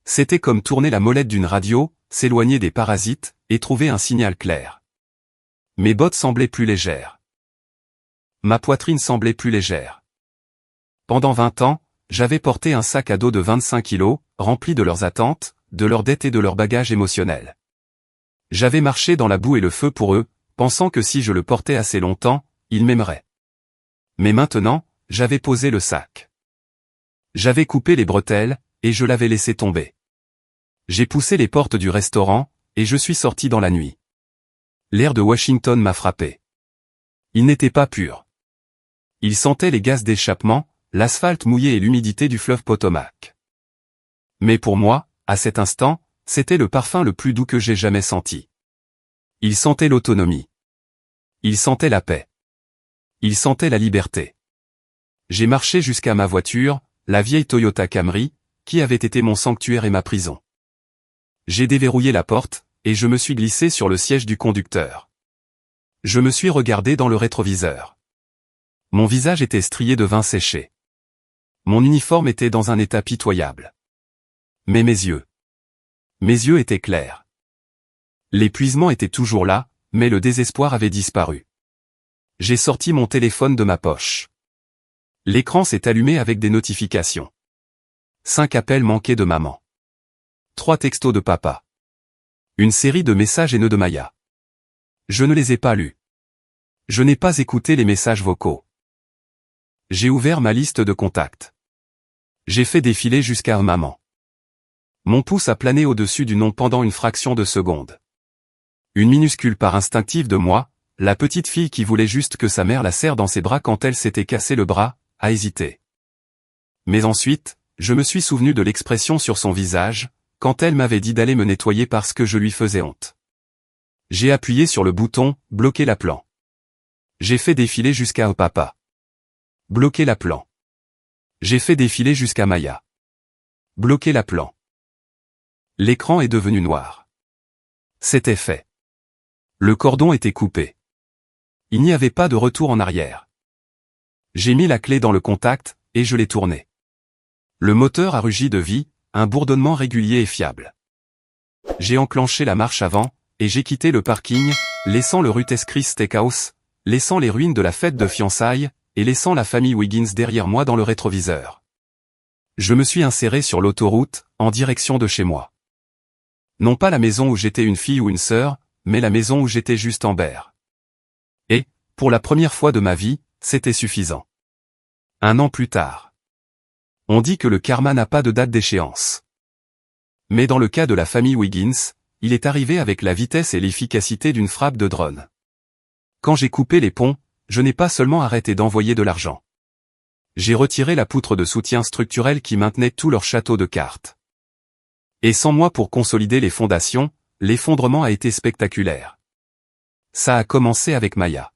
C'était comme tourner la molette d'une radio, s'éloigner des parasites, et trouver un signal clair. Mes bottes semblaient plus légères. Ma poitrine semblait plus légère. Pendant 20 ans, j'avais porté un sac à dos de 25 kilos, rempli de leurs attentes, de leurs dettes et de leurs bagages émotionnels. J'avais marché dans la boue et le feu pour eux, pensant que si je le portais assez longtemps, ils m'aimeraient. Mais maintenant, j'avais posé le sac. J'avais coupé les bretelles, et je l'avais laissé tomber. J'ai poussé les portes du restaurant, et je suis sorti dans la nuit. L'air de Washington m'a frappé. Il n'était pas pur. Il sentait les gaz d'échappement, l'asphalte mouillé et l'humidité du fleuve Potomac. Mais pour moi, à cet instant, c'était le parfum le plus doux que j'ai jamais senti. Il sentait l'autonomie. Il sentait la paix. Il sentait la liberté. J'ai marché jusqu'à ma voiture, la vieille Toyota Camry, qui avait été mon sanctuaire et ma prison. J'ai déverrouillé la porte, et je me suis glissé sur le siège du conducteur. Je me suis regardé dans le rétroviseur. Mon visage était strié de vin séché. Mon uniforme était dans un état pitoyable. Mais mes yeux étaient clairs. L'épuisement était toujours là, mais le désespoir avait disparu. J'ai sorti mon téléphone de ma poche. L'écran s'est allumé avec des notifications. 5 appels manqués de maman. 3 textos de papa. Une série de messages haineux de Maya. Je ne les ai pas lus. Je n'ai pas écouté les messages vocaux. J'ai ouvert ma liste de contacts. J'ai fait défiler jusqu'à maman. Mon pouce a plané au-dessus du nom pendant une fraction de seconde. Une minuscule part instinctive de moi, la petite fille qui voulait juste que sa mère la serre dans ses bras quand elle s'était cassé le bras, a hésité. Mais ensuite, je me suis souvenu de l'expression sur son visage, quand elle m'avait dit d'aller me nettoyer parce que je lui faisais honte. J'ai appuyé sur le bouton « Bloquer l'appelant ». J'ai fait défiler jusqu'à papa. Bloquer l'appelant. J'ai fait défiler jusqu'à Maya. Bloquer l'appelant. L'écran est devenu noir. C'était fait. Le cordon était coupé. Il n'y avait pas de retour en arrière. J'ai mis la clé dans le contact, et je l'ai tourné. Le moteur a rugi de vie, un bourdonnement régulier et fiable. J'ai enclenché la marche avant, et j'ai quitté le parking, laissant le Ruth's Chris Steakhouse, laissant les ruines de la fête de fiançailles, et laissant la famille Wiggins derrière moi dans le rétroviseur. Je me suis inséré sur l'autoroute, en direction de chez moi. Non pas la maison où j'étais une fille ou une sœur, mais la maison où j'étais juste Amber. Et, pour la première fois de ma vie, c'était suffisant. 1 an plus tard. On dit que le karma n'a pas de date d'échéance. Mais dans le cas de la famille Wiggins, il est arrivé avec la vitesse et l'efficacité d'une frappe de drone. Quand j'ai coupé les ponts, je n'ai pas seulement arrêté d'envoyer de l'argent. J'ai retiré la poutre de soutien structurel qui maintenait tout leur château de cartes. Et sans moi pour consolider les fondations, l'effondrement a été spectaculaire. Ça a commencé avec Maya.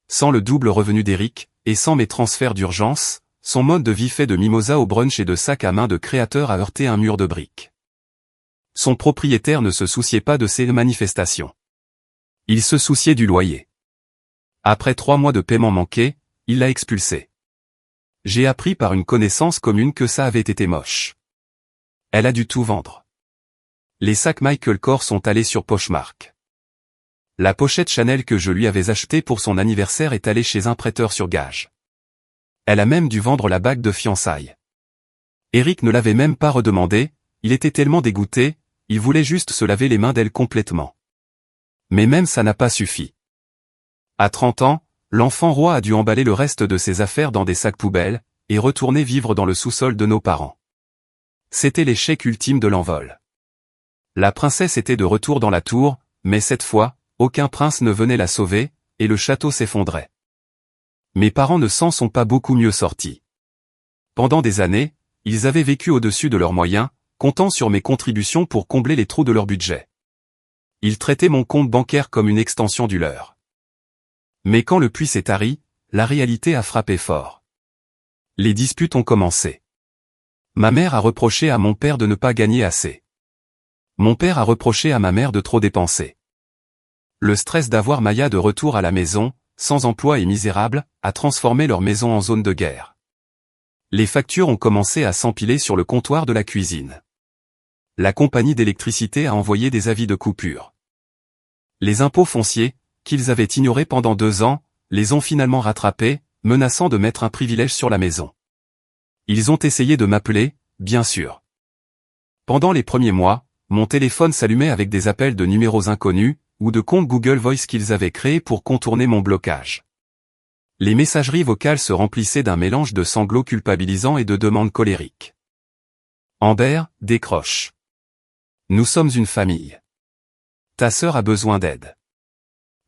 Sans le double revenu d'Eric, et sans mes transferts d'urgence, son mode de vie fait de mimosa au brunch et de sac à main de créateur a heurté un mur de briques. Son propriétaire ne se souciait pas de ces manifestations. Il se souciait du loyer. Après 3 mois de paiement manqué, il l'a expulsé. J'ai appris par une connaissance commune que ça avait été moche. Elle a dû tout vendre. Les sacs Michael Kors sont allés sur Poshmark. La pochette Chanel que je lui avais achetée pour son anniversaire est allée chez un prêteur sur gage. Elle a même dû vendre la bague de fiançailles. Eric ne l'avait même pas redemandé, il était tellement dégoûté, il voulait juste se laver les mains d'elle complètement. Mais même ça n'a pas suffi. À 30 ans, l'enfant roi a dû emballer le reste de ses affaires dans des sacs poubelles, et retourner vivre dans le sous-sol de nos parents. C'était l'échec ultime de l'envol. La princesse était de retour dans la tour, mais cette fois, aucun prince ne venait la sauver, et le château s'effondrait. Mes parents ne s'en sont pas beaucoup mieux sortis. Pendant des années, ils avaient vécu au-dessus de leurs moyens, comptant sur mes contributions pour combler les trous de leur budget. Ils traitaient mon compte bancaire comme une extension du leur. Mais quand le puits s'est tari, la réalité a frappé fort. Les disputes ont commencé. Ma mère a reproché à mon père de ne pas gagner assez. Mon père a reproché à ma mère de trop dépenser. Le stress d'avoir Maya de retour à la maison, sans emploi et misérable, a transformé leur maison en zone de guerre. Les factures ont commencé à s'empiler sur le comptoir de la cuisine. La compagnie d'électricité a envoyé des avis de coupure. Les impôts fonciers, qu'ils avaient ignorés pendant 2 ans, les ont finalement rattrapés, menaçant de mettre un privilège sur la maison. Ils ont essayé de m'appeler, bien sûr. Pendant les premiers mois, mon téléphone s'allumait avec des appels de numéros inconnus, ou de comptes Google Voice qu'ils avaient créés pour contourner mon blocage. Les messageries vocales se remplissaient d'un mélange de sanglots culpabilisants et de demandes colériques. Amber, décroche. Nous sommes une famille. Ta sœur a besoin d'aide.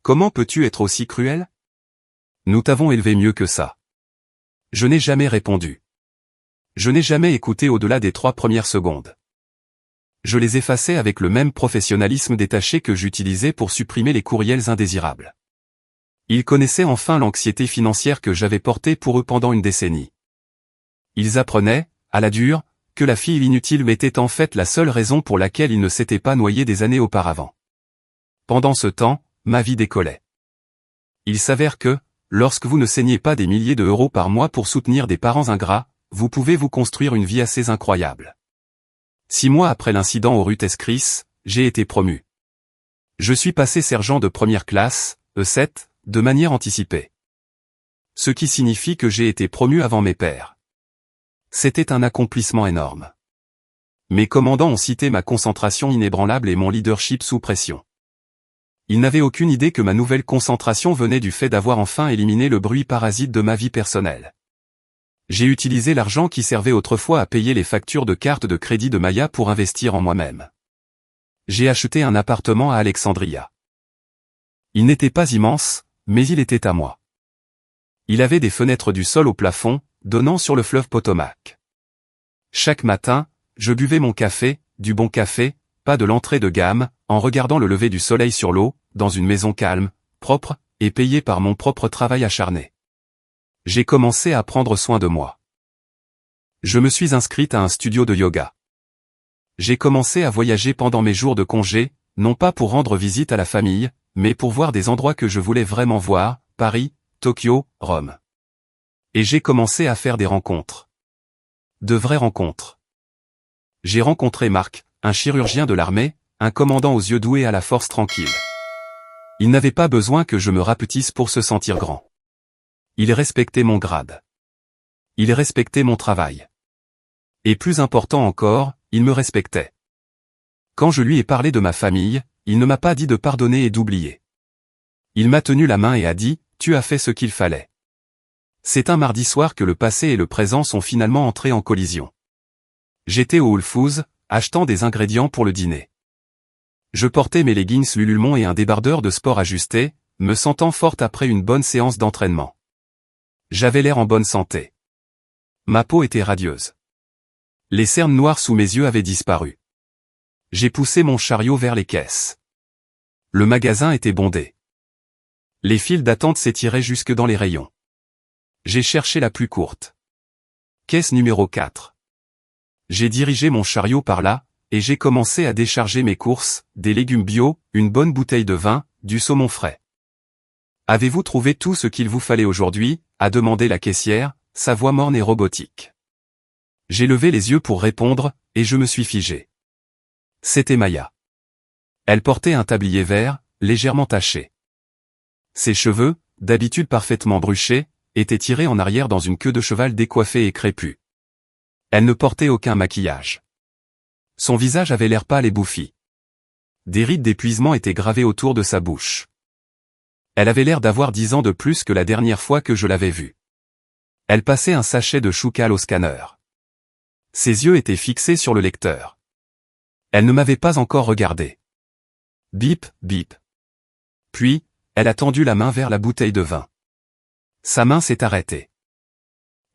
Comment peux-tu être aussi cruel? Nous t'avons élevé mieux que ça. Je n'ai jamais répondu. Je n'ai jamais écouté au-delà des 3 premières secondes. Je les effaçais avec le même professionnalisme détaché que j'utilisais pour supprimer les courriels indésirables. Ils connaissaient enfin l'anxiété financière que j'avais portée pour eux pendant une décennie. Ils apprenaient, à la dure, que la fille inutile m'était en fait la seule raison pour laquelle ils ne s'étaient pas noyés des années auparavant. Pendant ce temps, ma vie décollait. Il s'avère que, lorsque vous ne saignez pas des milliers d'euros par mois pour soutenir des parents ingrats, vous pouvez vous construire une vie assez incroyable. 6 mois après l'incident au Ruth's Chris, j'ai été promu. Je suis passé sergent de première classe, E7, de manière anticipée. Ce qui signifie que j'ai été promu avant mes pairs. C'était un accomplissement énorme. Mes commandants ont cité ma concentration inébranlable et mon leadership sous pression. Ils n'avaient aucune idée que ma nouvelle concentration venait du fait d'avoir enfin éliminé le bruit parasite de ma vie personnelle. J'ai utilisé l'argent qui servait autrefois à payer les factures de carte de crédit de Maya pour investir en moi-même. J'ai acheté un appartement à Alexandria. Il n'était pas immense, mais il était à moi. Il avait des fenêtres du sol au plafond, donnant sur le fleuve Potomac. Chaque matin, je buvais mon café, du bon café, pas de l'entrée de gamme, en regardant le lever du soleil sur l'eau, dans une maison calme, propre, et payée par mon propre travail acharné. J'ai commencé à prendre soin de moi. Je me suis inscrite à un studio de yoga. J'ai commencé à voyager pendant mes jours de congé, non pas pour rendre visite à la famille, mais pour voir des endroits que je voulais vraiment voir, Paris, Tokyo, Rome. Et j'ai commencé à faire des rencontres. De vraies rencontres. J'ai rencontré Marc, un chirurgien de l'armée, un commandant aux yeux doués à la force tranquille. Il n'avait pas besoin que je me rapetisse pour se sentir grand. Il respectait mon grade. Il respectait mon travail. Et plus important encore, il me respectait. Quand je lui ai parlé de ma famille, il ne m'a pas dit de pardonner et d'oublier. Il m'a tenu la main et a dit, « Tu as fait ce qu'il fallait. » C'est un mardi soir que le passé et le présent sont finalement entrés en collision. J'étais au Whole Foods, achetant des ingrédients pour le dîner. Je portais mes leggings Lululemon et un débardeur de sport ajusté, me sentant forte après une bonne séance d'entraînement. J'avais l'air en bonne santé. Ma peau était radieuse. Les cernes noires sous mes yeux avaient disparu. J'ai poussé mon chariot vers les caisses. Le magasin était bondé. Les files d'attente s'étiraient jusque dans les rayons. J'ai cherché la plus courte. Caisse numéro 4. J'ai dirigé mon chariot par là, et j'ai commencé à décharger mes courses, des légumes bio, une bonne bouteille de vin, du saumon frais. « Avez-vous trouvé tout ce qu'il vous fallait aujourd'hui ?» a demandé la caissière, sa voix morne et robotique. J'ai levé les yeux pour répondre, et je me suis figé. C'était Maya. Elle portait un tablier vert, légèrement taché. Ses cheveux, d'habitude parfaitement bruchés, étaient tirés en arrière dans une queue de cheval décoiffée et crépue. Elle ne portait aucun maquillage. Son visage avait l'air pâle et bouffi. Des rides d'épuisement étaient gravées autour de sa bouche. Elle avait l'air d'avoir 10 ans de plus que la dernière fois que je l'avais vue. Elle passait un sachet de choucal au scanner. Ses yeux étaient fixés sur le lecteur. Elle ne m'avait pas encore regardé. Bip, bip. Puis, elle a tendu la main vers la bouteille de vin. Sa main s'est arrêtée.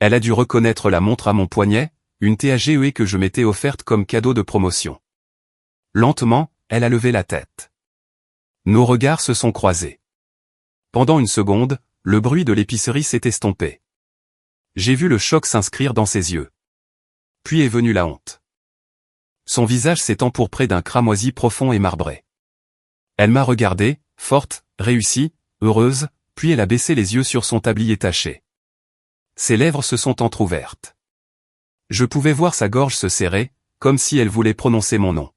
Elle a dû reconnaître la montre à mon poignet, une TAGE que je m'étais offerte comme cadeau de promotion. Lentement, elle a levé la tête. Nos regards se sont croisés. Pendant une seconde, le bruit de l'épicerie s'est estompé. J'ai vu le choc s'inscrire dans ses yeux. Puis est venue la honte. Son visage s'est empourpré d'un cramoisi profond et marbré. Elle m'a regardé, forte, réussie, heureuse, puis elle a baissé les yeux sur son tablier taché. Ses lèvres se sont entr'ouvertes. Je pouvais voir sa gorge se serrer, comme si elle voulait prononcer mon nom.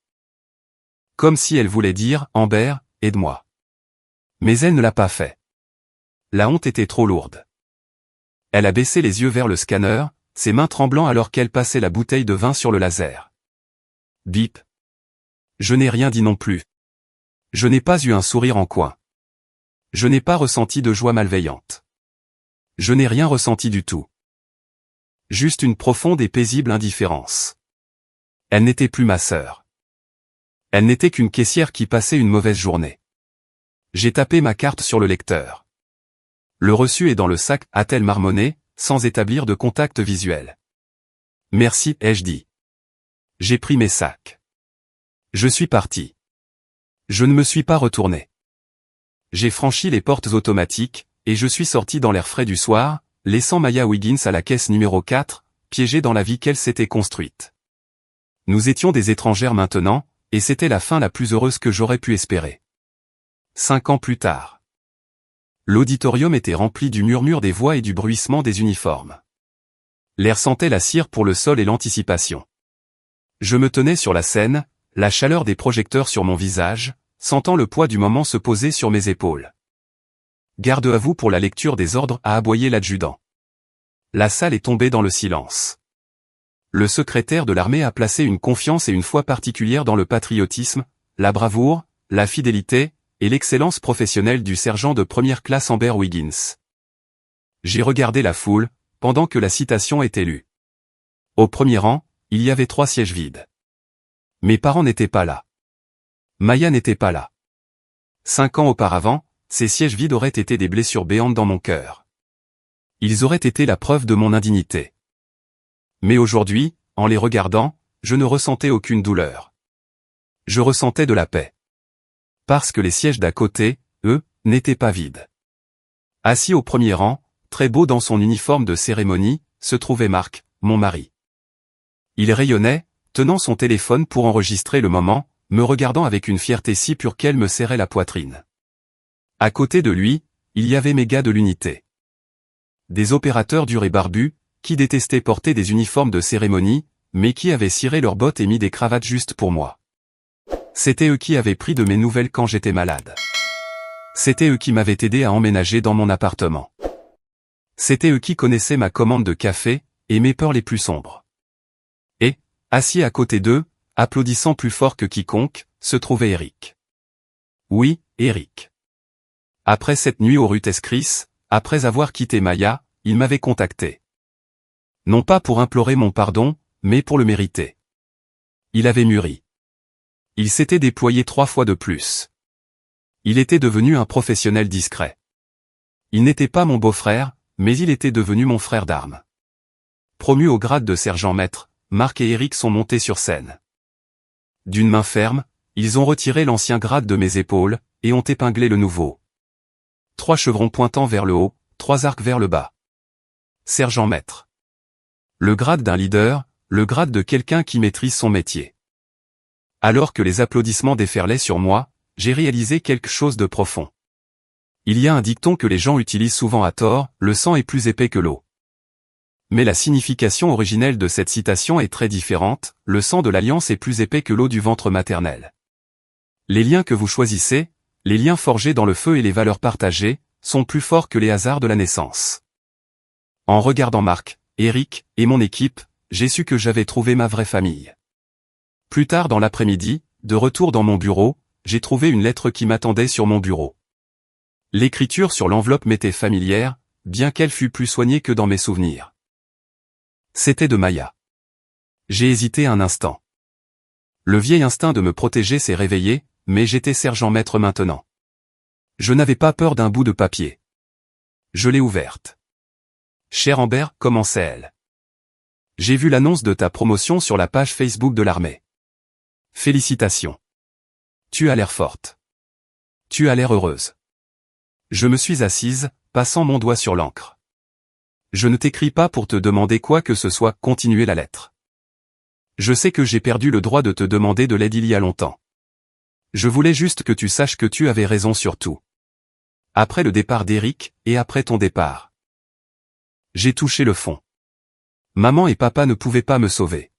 Comme si elle voulait dire « Amber, aide-moi ». Mais elle ne l'a pas fait. La honte était trop lourde. Elle a baissé les yeux vers le scanner, ses mains tremblant alors qu'elle passait la bouteille de vin sur le laser. Bip. Je n'ai rien dit non plus. Je n'ai pas eu un sourire en coin. Je n'ai pas ressenti de joie malveillante. Je n'ai rien ressenti du tout. Juste une profonde et paisible indifférence. Elle n'était plus ma sœur. Elle n'était qu'une caissière qui passait une mauvaise journée. J'ai tapé ma carte sur le lecteur. Le reçu est dans le sac, a-t-elle marmonné, sans établir de contact visuel. Merci, ai-je dit. J'ai pris mes sacs. Je suis parti. Je ne me suis pas retourné. J'ai franchi les portes automatiques, et je suis sorti dans l'air frais du soir, laissant Maya Wiggins à la caisse numéro 4, piégée dans la vie qu'elle s'était construite. Nous étions des étrangères maintenant, et c'était la fin la plus heureuse que j'aurais pu espérer. 5 ans plus tard. L'auditorium était rempli du murmure des voix et du bruissement des uniformes. L'air sentait la cire pour le sol et l'anticipation. Je me tenais sur la scène, la chaleur des projecteurs sur mon visage, sentant le poids du moment se poser sur mes épaules. Garde à vous pour la lecture des ordres, a aboyé l'adjudant. La salle est tombée dans le silence. Le secrétaire de l'armée a placé une confiance et une foi particulière dans le patriotisme, la bravoure, la fidélité, et l'excellence professionnelle du sergent de première classe Amber Wiggins. J'ai regardé la foule, pendant que la citation était lue. Au premier rang, il y avait 3 sièges vides. Mes parents n'étaient pas là. Maya n'était pas là. 5 ans auparavant, ces sièges vides auraient été des blessures béantes dans mon cœur. Ils auraient été la preuve de mon indignité. Mais aujourd'hui, en les regardant, je ne ressentais aucune douleur. Je ressentais de la paix. Parce que les sièges d'à côté, eux, n'étaient pas vides. Assis au premier rang, très beau dans son uniforme de cérémonie, se trouvait Marc, mon mari. Il rayonnait, tenant son téléphone pour enregistrer le moment, me regardant avec une fierté si pure qu'elle me serrait la poitrine. À côté de lui, il y avait mes gars de l'unité. Des opérateurs durs et barbus, qui détestaient porter des uniformes de cérémonie, mais qui avaient ciré leurs bottes et mis des cravates juste pour moi. C'étaient eux qui avaient pris de mes nouvelles quand j'étais malade. C'étaient eux qui m'avaient aidé à emménager dans mon appartement. C'étaient eux qui connaissaient ma commande de café, et mes peurs les plus sombres. Et, assis à côté d'eux, applaudissant plus fort que quiconque, se trouvait Eric. Oui, Eric. Après cette nuit au Rutes Chris, après avoir quitté Maya, il m'avait contacté. Non pas pour implorer mon pardon, mais pour le mériter. Il avait mûri. Il s'était déployé 3 fois de plus. Il était devenu un professionnel discret. Il n'était pas mon beau-frère, mais il était devenu mon frère d'armes. Promus au grade de sergent-maître, Marc et Eric sont montés sur scène. D'une main ferme, ils ont retiré l'ancien grade de mes épaules, et ont épinglé le nouveau. 3 chevrons pointant vers le haut, 3 arcs vers le bas. Sergent-maître. Le grade d'un leader, le grade de quelqu'un qui maîtrise son métier. Alors que les applaudissements déferlaient sur moi, j'ai réalisé quelque chose de profond. Il y a un dicton que les gens utilisent souvent à tort, le sang est plus épais que l'eau. Mais la signification originelle de cette citation est très différente, le sang de l'alliance est plus épais que l'eau du ventre maternel. Les liens que vous choisissez, les liens forgés dans le feu et les valeurs partagées, sont plus forts que les hasards de la naissance. En regardant Marc, Eric, et mon équipe, j'ai su que j'avais trouvé ma vraie famille. Plus tard dans l'après-midi, de retour dans mon bureau, j'ai trouvé une lettre qui m'attendait sur mon bureau. L'écriture sur l'enveloppe m'était familière, bien qu'elle fût plus soignée que dans mes souvenirs. C'était de Maya. J'ai hésité un instant. Le vieil instinct de me protéger s'est réveillé, mais j'étais sergent-maître maintenant. Je n'avais pas peur d'un bout de papier. Je l'ai ouverte. Cher Amber, commençait-elle. J'ai vu l'annonce de ta promotion sur la page Facebook de l'armée. Félicitations. Tu as l'air forte. Tu as l'air heureuse. Je me suis assise, passant mon doigt sur l'encre. Je ne t'écris pas pour te demander quoi que ce soit, continuait la lettre. Je sais que j'ai perdu le droit de te demander de l'aide il y a longtemps. Je voulais juste que tu saches que tu avais raison sur tout. Après le départ d'Eric, et après ton départ. J'ai touché le fond. Maman et papa ne pouvaient pas me sauver.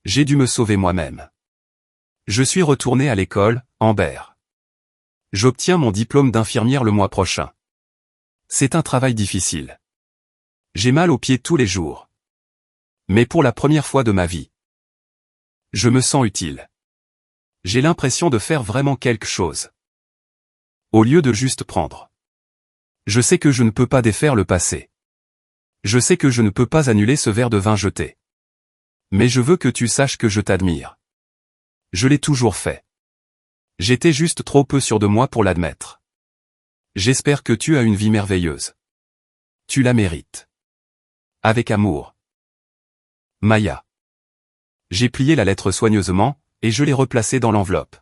J'ai dû me sauver moi-même. Je suis retourné à l'école, Amber. J'obtiens mon diplôme d'infirmière le mois prochain. C'est un travail difficile. J'ai mal aux pieds tous les jours. Mais pour la première fois de ma vie, je me sens utile. J'ai l'impression de faire vraiment quelque chose. Au lieu de juste prendre. Je sais que je ne peux pas défaire le passé. Je sais que je ne peux pas annuler ce verre de vin jeté. Mais je veux que tu saches que je t'admire. Je l'ai toujours fait. J'étais juste trop peu sûr de moi pour l'admettre. J'espère que tu as une vie merveilleuse. Tu la mérites. Avec amour. Maya. J'ai plié la lettre soigneusement, et je l'ai replacée dans l'enveloppe.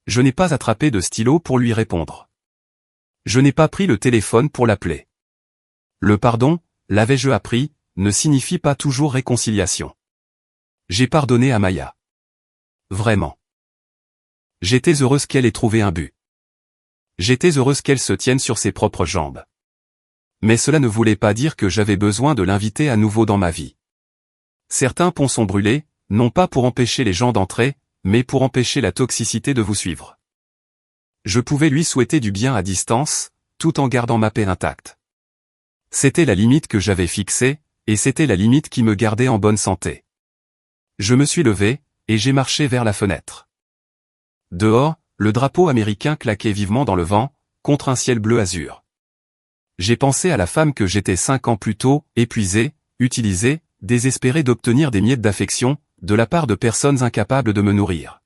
Je n'ai pas attrapé de stylo pour lui répondre. Je n'ai pas pris le téléphone pour l'appeler. Le pardon, l'avais-je appris, ne signifie pas toujours réconciliation. J'ai pardonné à Maya. Vraiment. J'étais heureuse qu'elle ait trouvé un but. J'étais heureuse qu'elle se tienne sur ses propres jambes. Mais cela ne voulait pas dire que j'avais besoin de l'inviter à nouveau dans ma vie. Certains ponts sont brûlés, non pas pour empêcher les gens d'entrer, mais pour empêcher la toxicité de vous suivre. Je pouvais lui souhaiter du bien à distance, tout en gardant ma paix intacte. C'était la limite que j'avais fixée, et c'était la limite qui me gardait en bonne santé. Je me suis levé, et j'ai marché vers la fenêtre. Dehors, le drapeau américain claquait vivement dans le vent, contre un ciel bleu azur. J'ai pensé à la femme que j'étais 5 ans plus tôt, épuisée, utilisée, désespérée d'obtenir des miettes d'affection, de la part de personnes incapables de me nourrir.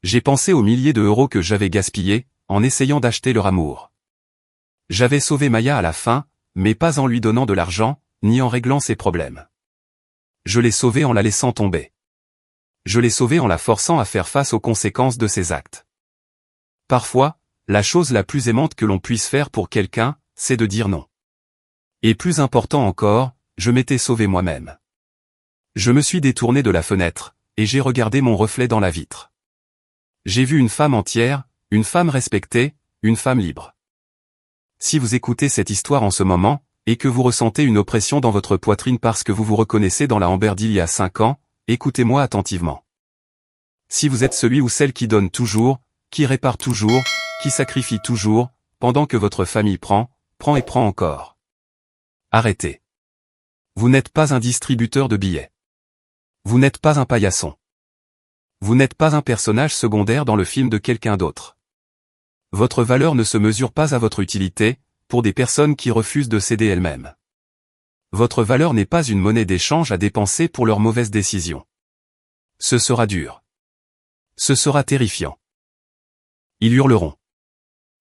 J'ai pensé aux milliers d'euros que j'avais gaspillés, en essayant d'acheter leur amour. J'avais sauvé Maya à la fin, mais pas en lui donnant de l'argent, ni en réglant ses problèmes. Je l'ai sauvée en la laissant tomber. Je l'ai sauvée en la forçant à faire face aux conséquences de ses actes. Parfois, la chose la plus aimante que l'on puisse faire pour quelqu'un, c'est de dire non. Et plus important encore, je m'étais sauvé moi-même. Je me suis détourné de la fenêtre, et j'ai regardé mon reflet dans la vitre. J'ai vu une femme entière, une femme respectée, une femme libre. Si vous écoutez cette histoire en ce moment, et que vous ressentez une oppression dans votre poitrine parce que vous vous reconnaissez dans la Amber d'il y a 5 ans, écoutez-moi attentivement. Si vous êtes celui ou celle qui donne toujours, qui répare toujours, qui sacrifie toujours, pendant que votre famille prend et prend encore. Arrêtez. Vous n'êtes pas un distributeur de billets. Vous n'êtes pas un paillasson. Vous n'êtes pas un personnage secondaire dans le film de quelqu'un d'autre. Votre valeur ne se mesure pas à votre utilité, pour des personnes qui refusent de céder elles-mêmes. Votre valeur n'est pas une monnaie d'échange à dépenser pour leurs mauvaises décisions. Ce sera dur. Ce sera terrifiant. Ils hurleront.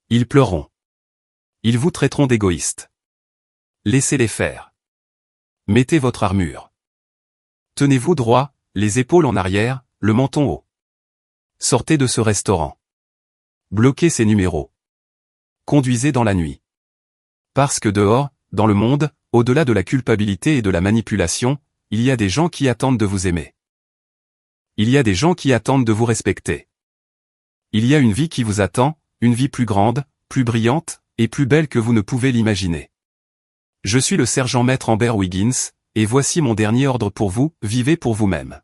Ils pleureront. Ils vous traiteront d'égoïste. Laissez-les faire. Mettez votre armure. Tenez-vous droit, les épaules en arrière, le menton haut. Sortez de ce restaurant. Bloquez ces numéros. Conduisez dans la nuit. Parce que dehors, dans le monde, au-delà de la culpabilité et de la manipulation, il y a des gens qui attendent de vous aimer. Il y a des gens qui attendent de vous respecter. Il y a une vie qui vous attend, une vie plus grande, plus brillante, et plus belle que vous ne pouvez l'imaginer. Je suis le sergent-maître Amber Wiggins, et voici mon dernier ordre pour vous, vivez pour vous-même.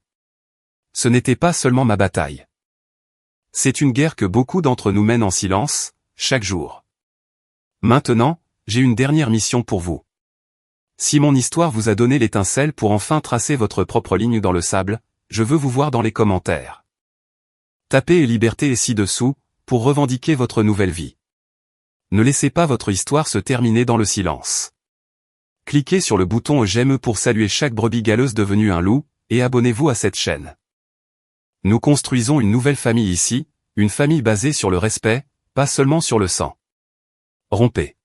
Ce n'était pas seulement ma bataille. C'est une guerre que beaucoup d'entre nous mènent en silence, chaque jour. Maintenant, j'ai une dernière mission pour vous. Si mon histoire vous a donné l'étincelle pour enfin tracer votre propre ligne dans le sable, je veux vous voir dans les commentaires. Tapez liberté ci-dessous, pour revendiquer votre nouvelle vie. Ne laissez pas votre histoire se terminer dans le silence. Cliquez sur le bouton j'aime pour saluer chaque brebis galeuse devenue un loup, et abonnez-vous à cette chaîne. Nous construisons une nouvelle famille ici, une famille basée sur le respect, pas seulement sur le sang. Rompez.